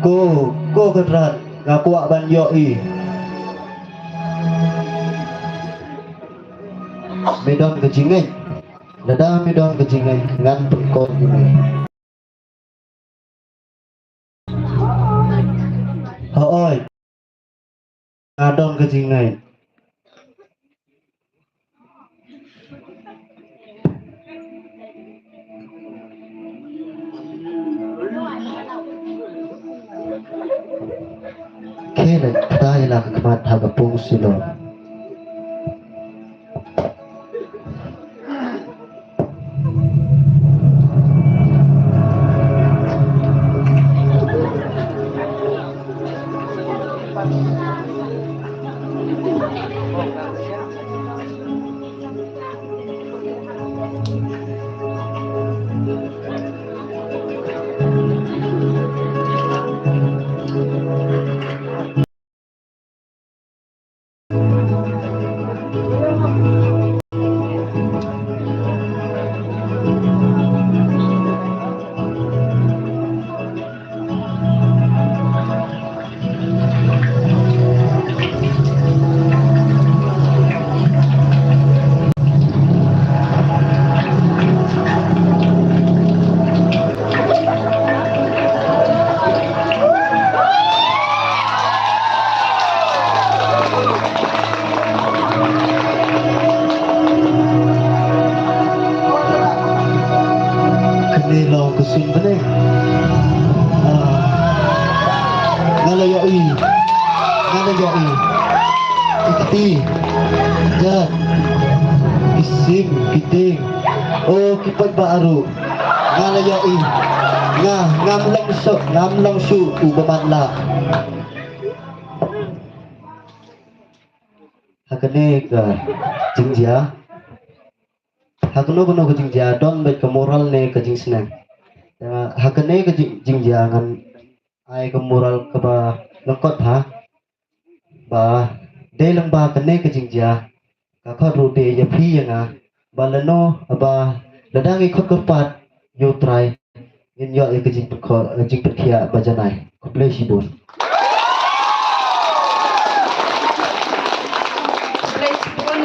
Ko kadrat ngakuha ban yoi. Medon kejingay. Nada medon kejingay ngan perkot ini. Hoy. Ngadon kejingay. Kailan tayo lang kamat hagapong silo. Kanilaw kusin ba na eh? Ngalayoi. Ikti. Jan. Isim. Kiting. O kipag baaru. Ngalayoi. Ngamlang su. Ubamatla. Hakane ka jingjia. Hakuno kuno ka jingjia don baik ke moral ne ka jingsenang. hakane ke jingjangan ai ke moral ke ba lekot ha ba de lang ba kane ke jingja ka kho ru de ya phi yang ba lano ba ladang ikut kepat yo try in yo ke jing perkhia ba janai ko play sibur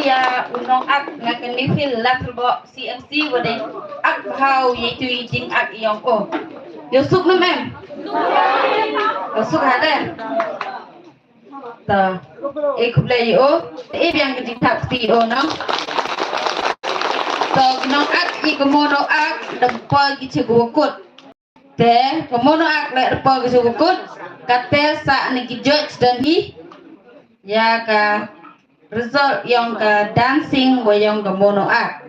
ya unong ak ngakan ni fil la terbo CMC wade ak how ye tu jing ak yong ko yo suk na mem yo suk hada ta e kuble yo e biang ke tak ti o no to nong ak i komono ak dempol gi chegukut te komono ak le dempol gi chegukut kate sa ni ki judge dan hi ya ka result yang ke dancing wa yang ke mono art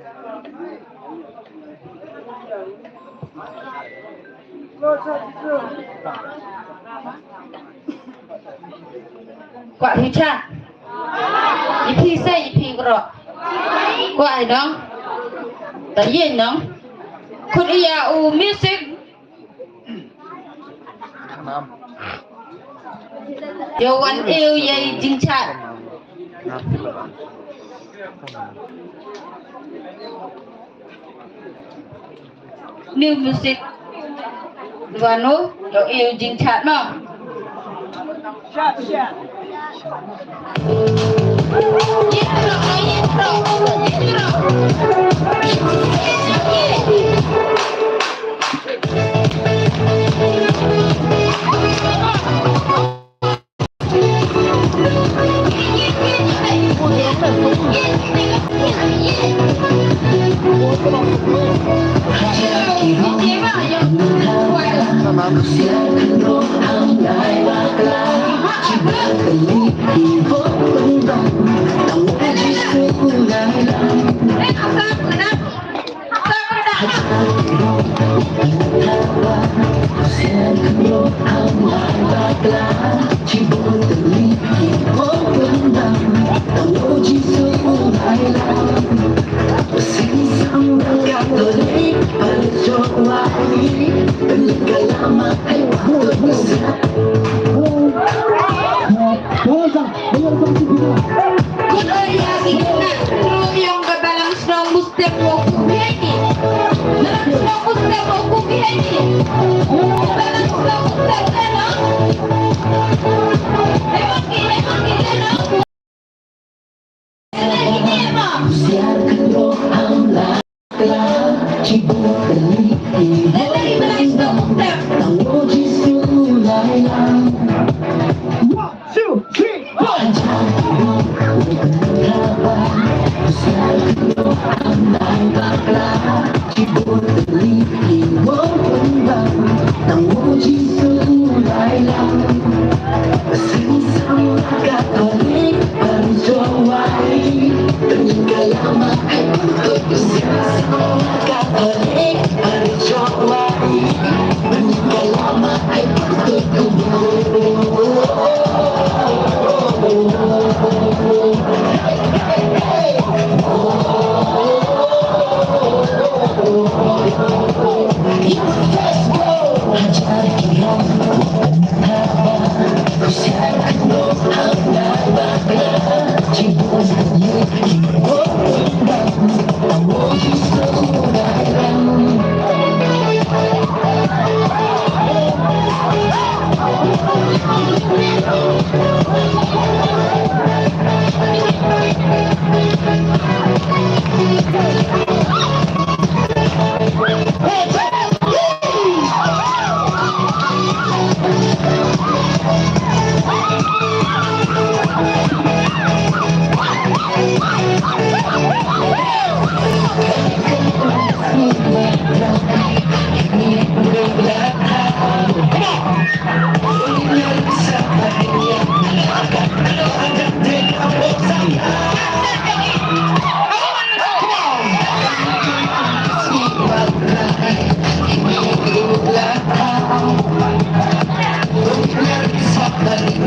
quả thì cha ipi se ipi gro quả dong ta yin dong khut iya u music yo wan yêu ye jing chat new music và nó yêu jing chat mà Hãy subscribe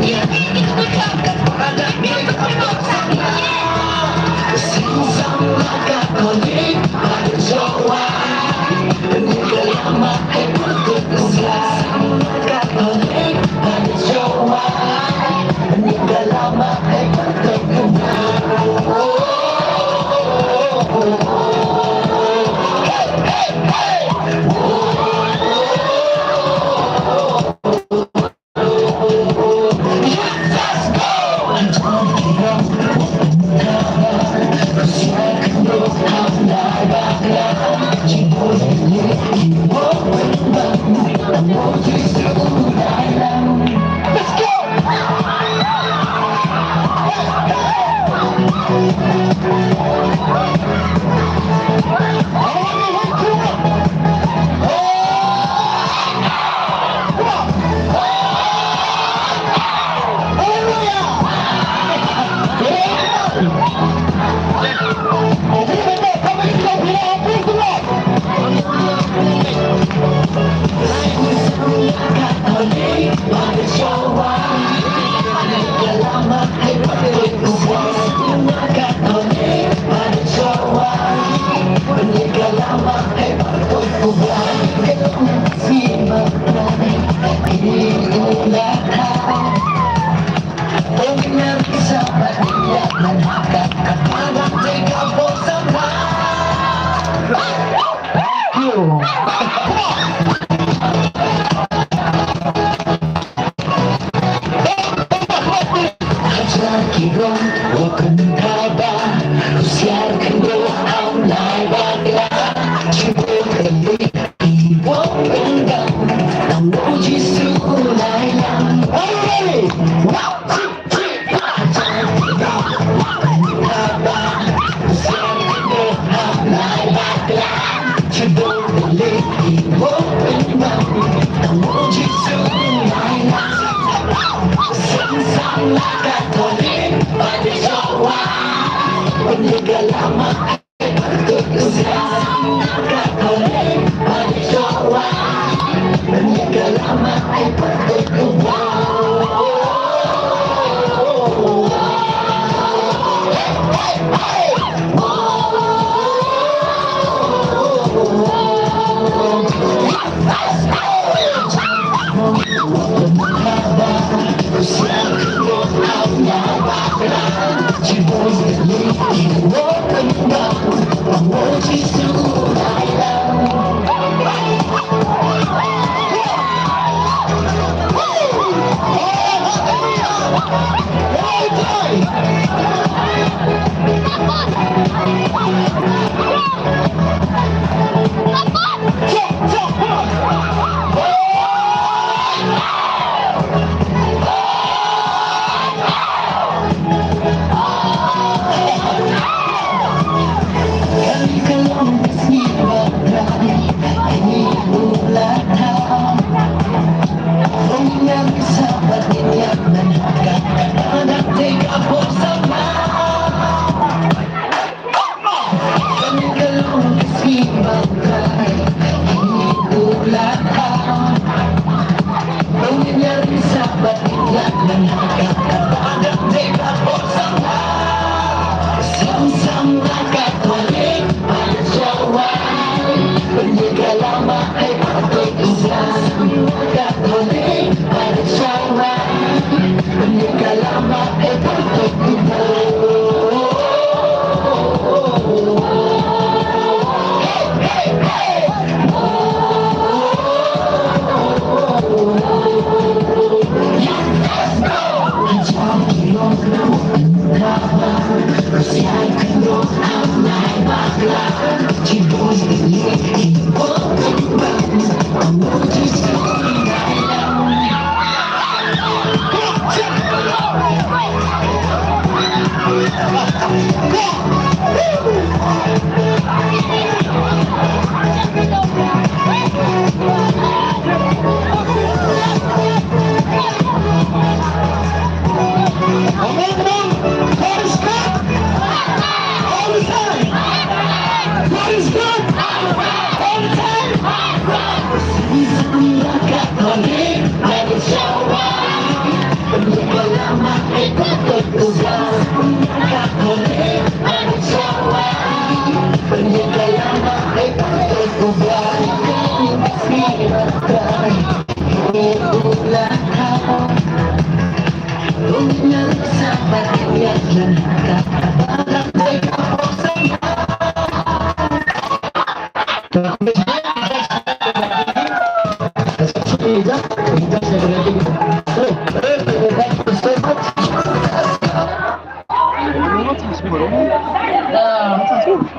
cho kênh Ghiền Mì Gõ để không bỏ lỡ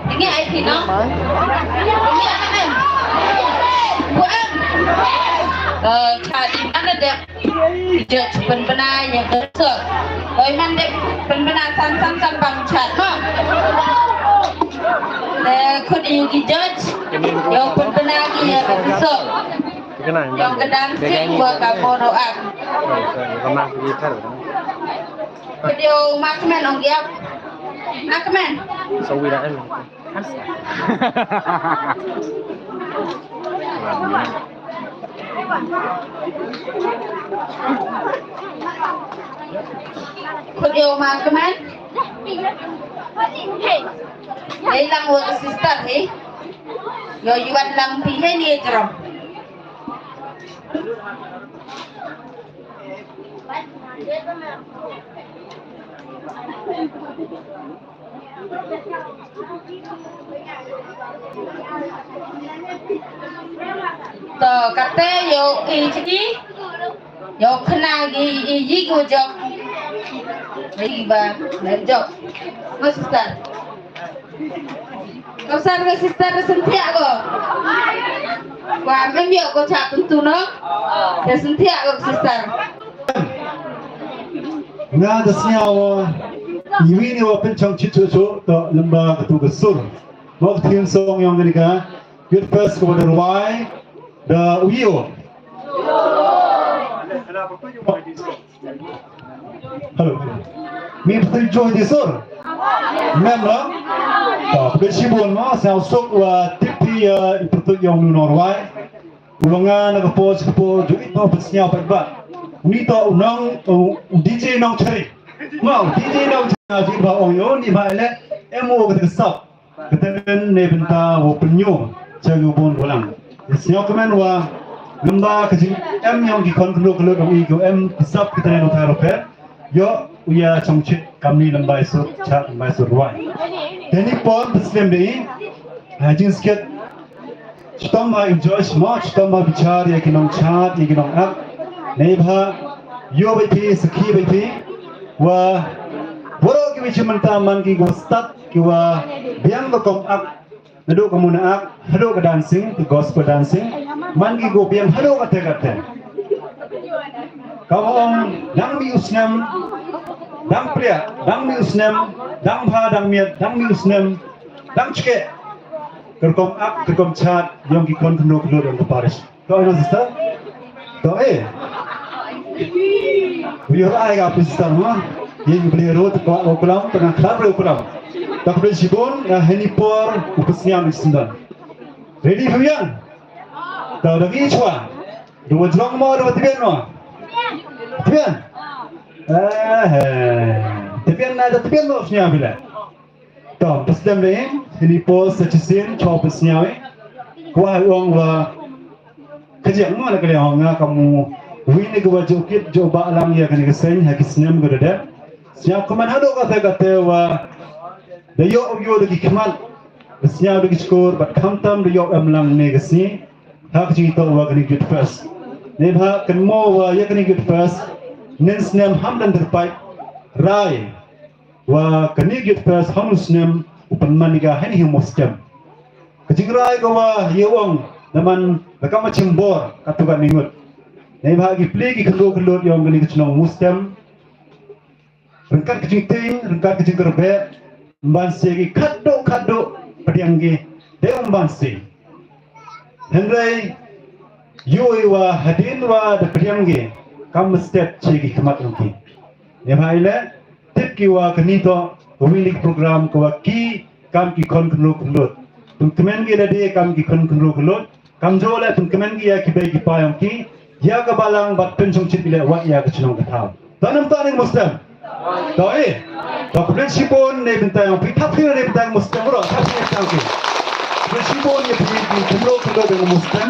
Ini ai thì nó Khả điểm ăn là đẹp Được phần phần ai nhà cơ sở Rồi mang đẹp phần phần ai san bang chat ma le khud gi judge yo pun penagi ya so yang kedang sing buat kamu doa video makmen ong giap makmen Sawiraan. video makmen đây là một sister ấy rồi yuan lang thì thế này rồi tờ kate yo ichi yo khna gi go jok đi ba lên jok mas sister kau san ke sister sentia ko wa memio ko cha tentu no ya sentia ko sister nga da sнял Евгений Пенчон Чичучу то лемба катуга сур мог тим сон yang mereka good first ko the why the wheel halo mi betul joy di sur mem no to ke sibun ma sao sok wa tipi betul yang norway ulungan ke pos duit ma besnya bat ni to unang DJ nong cari mau DJ nong cari ba ong yo ni ba le emo ke sap keten ne benta wo penyo chagu bon bolang sio kemen wa lamba ke em yang di kontrol kalau dong i em sap keten no taro pe yo uya chongchit kami lamba isu chat lamba isu ruai deni pon muslim dei hajin sket Stoma enjoy smart stoma bichar ya kinong chat ya kinong app Nebha, yo bayi seki bayi, wah, borok kita cuma taman kita start kita biang lokom ak, nado kamu nak, hado ke dancing, ke gospel dancing, man kita biang hado kate. Kamu dang mi usnam, dang pria, dang mi usnam, dang bha, dang miat, dang mi usnam, dang cike, kerkom ak, kerkom chat, yang kita kontrol yang keparis. Kau ini sister? Kau Beliau ayah apa sih sama? Yang beliau itu kalau ukuran tengah kelab ukuran. Tak boleh sibun, henipor upasnya mesti. Ready Fabian? Tahu lagi cua? Dua jam mau dua tiga no? Tiga? Tiga nada tiga no sebenarnya bila. Tahu pasti deh. Henipor secisin cua pasnya. Kuah uang wa kerja mana kalian orang kamu? Wini gua jokit coba alam ya kan kesen hakisnyam gua ada. Siap keman hado kata wa dayo yo dagi keman. Siap dagi skor bat kamtam dayo amlang negasni. Hak jito wa kan good first. Nebha kan mo wa ya kan good first. Nensnyam hamdan terbaik rai. Wa kan good first hamusnyam upan maniga hani muskem. Kejingrai gua yewong naman nakama cimbor katukan ningut. Nei bagi plegi kelot yang gani kecnong mustem rengkat kecing ting rengkat kecing kerbe mbanse gi kaddo padiangge deum mbanse hendrai yoi wa hadin wa de padiangge kam step chegi kemat unki ne bhaile tipki wa kanito wilik program ko ki kam ki kon kelot tum kemen gi de kam ki kon kelot kam jole tum kemen gi ya ki bagi payam ki ya kebalang bat penjong cipile wa ya kecnong ketau tanam taring muslim doi tak prinsipon ne benta yang pitapir ne benta muslim ro tapi yang ki prinsipon ne di kumlo dengan muslim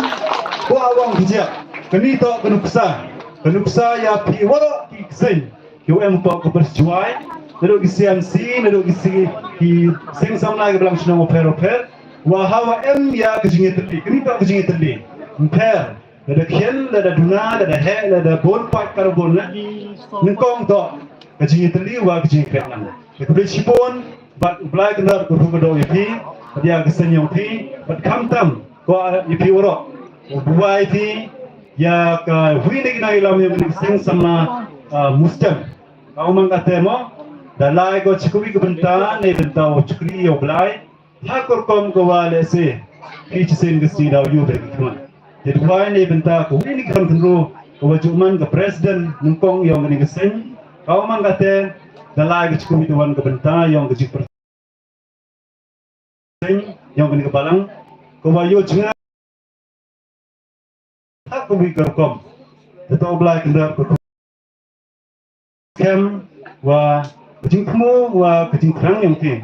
ko awang kijak keni to kenuksa ya pi waro ki sen yo em to ko berjuai nado ki CMC nado ki sing samla ke belang cnong oper wa hawa em ya kejinge teli keni to kejinge teli per ada kian, ada duna, ada he, ada bonpat karbon lagi. Nengkong to, kecing teli wa kecing kerana. Kemudian sipon, bat belai kenar berhubung yapi, dia kesen yang pi, bat kamtam, ko yapi orok. Buai pi, ya ke wini kena ilam yang sing sama muslim. Kau mengkata mo, dalai ko chikui ke benta ne benta o chikri yo blai ha kor kom ko wale se kichisen ke si daw yu be kuma jadi wai ne benta ko ini kan kenro ko wajuman ke president nungkong yang ni kesen kau man kate dalai ke chikui tuan ke benta yang ke jik yang ni ke balang ko wayo chinga ha ko bi kor kom tetau blai kendar ko kem wa kecing kamu wa kecing kerang yang ti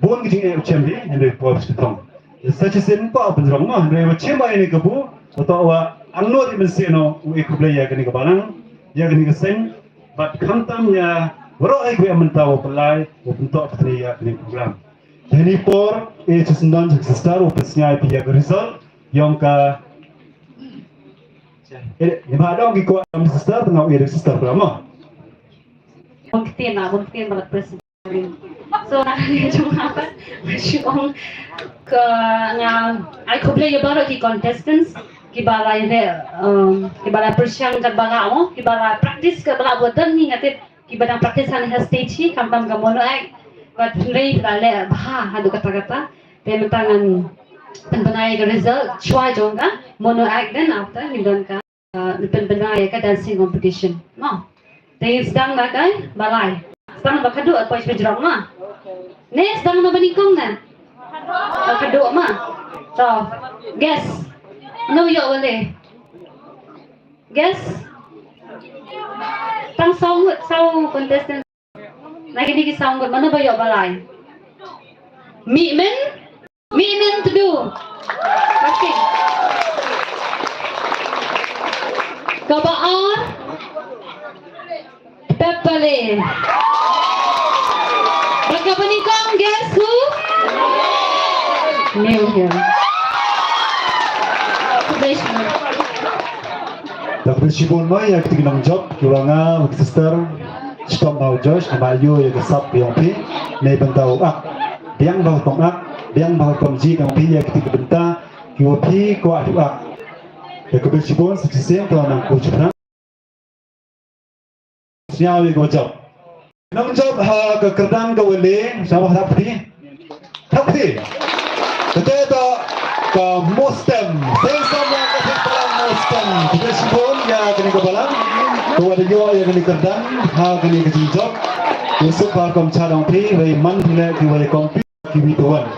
bon kecing cembi hendak buat setong saja sen pa penjerang mah hendak cemba ini kebu atau wa angno di menseno u ikut ya kini kebalang ya kini kesen bat kantam ya waro ai gue mentau pelai u bentuk ya kini program jadi por sesendan sestar u pesnya dia result yang ka ni ada orang ikut am sister tengah sister berapa? Buktiin balat presiden. So nakanya cuma apa? Masyong ke nga ay kuble yung baro ki contestants kibala kibala persiang kat bala mo kibala practice ka bala buatan ni ngatit kibala practice han stage kamtam kamono ay kat rei bala bah hadu kata-kata tementangan penbenai ke result chua jonga mono act then after hindon ka penbenai ka dancing competition no they sedang na kay balay sedang bakado at pais pejrong ma ne sedang na banikong na bakado ma so guess no yo wale guess tang song contestant lagi ni song mana ba yo balay mi men to do. Okay. Kabaan. Pepale. Bagaimana guess who? New here. Dr. Shibon Mai yang ketika job kuranga sister stop mau Josh amayo yang kesap yang pi ne bentau yang bau tong yang bahal komji kang pi ya ketika benta kiwa pi ko adu ya ko besibon sukses to nang ko chupna siawi go job nang job ha ke kerdan ke wele sama thapti ketika ke mustem sing sama ke pelang mustem besibon ya kini ke balang ko ada yo ya kini kerdan ha kini ke job usuk bahal kom chadong pi we man pile ki we kom pi ki wi tuan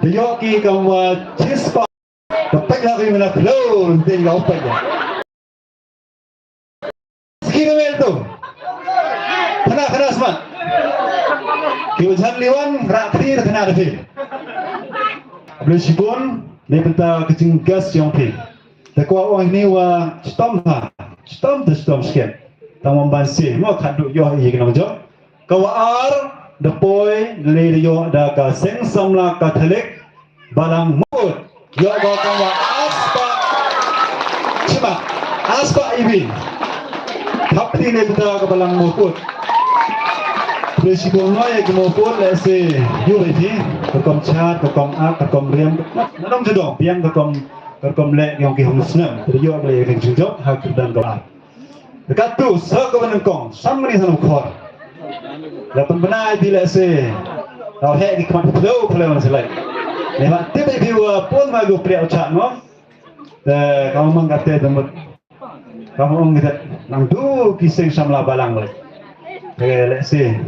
Yo ki kamu cispa, dapat lagi mana keluar tinggal apa ya? Sekian tu, kena semat. Kiusan liwan raktir kena ada fil. Boleh sibun, ni benda kecing gas yang fil. Takwa orang ini wa stom sekian. Tamu bansi, mau kadu yo ini kena jawab. Kawar depoi lelio da ka seng samla ka thalik balang mut yo ba ka wa aspa ibi thapti ne buta ka balang mut presiko no ye mo pun le se yo be ko kom chat ko kom a ko kom riam nam jodong piang ko kom le yang ki hum snam yo le ke jujok ha dan doa dekat tu sa ko benengkong samni sanam khor Lapan benar bila se, tau hek di kamar flow kalau masih lain. Lepas tiba tiba pun magu priak ucap no, kamu mengkata tempat, kamu mengkata nang du kisah samla balang lagi. Let's see,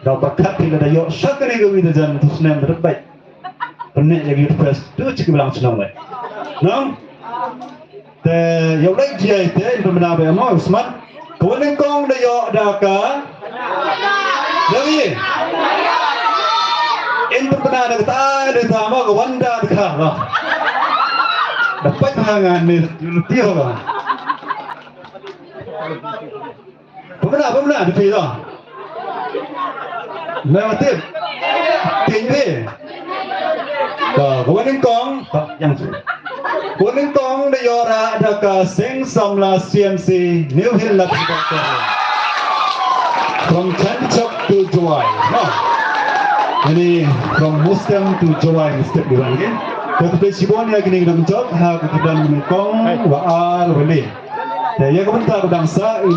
tau bakat bila dah yok sakri kau itu jangan terus nem terbaik. Penik lagi first tu cik bilang senang lagi. No, yok lagi dia itu benar benar mau Usman. Kau lengkong dah yok dah ka. Lagi, ini benar ada ada sama ke wanda dekat lah. Dapat hangan ni tiap lah. Benar dekat lah. Mewatip, tinggi. Kau ni kong yang tu. Kau ni kong dia orang ada kasing samla CMC New Hill lah. From Chanchok to Jawai. No. Ini from Muslim to Jawai step dua lagi. Ketika Sibon ya kini kita menjawab, ha kita dan mengkong wa al wali. Ya kebentar bangsa ini.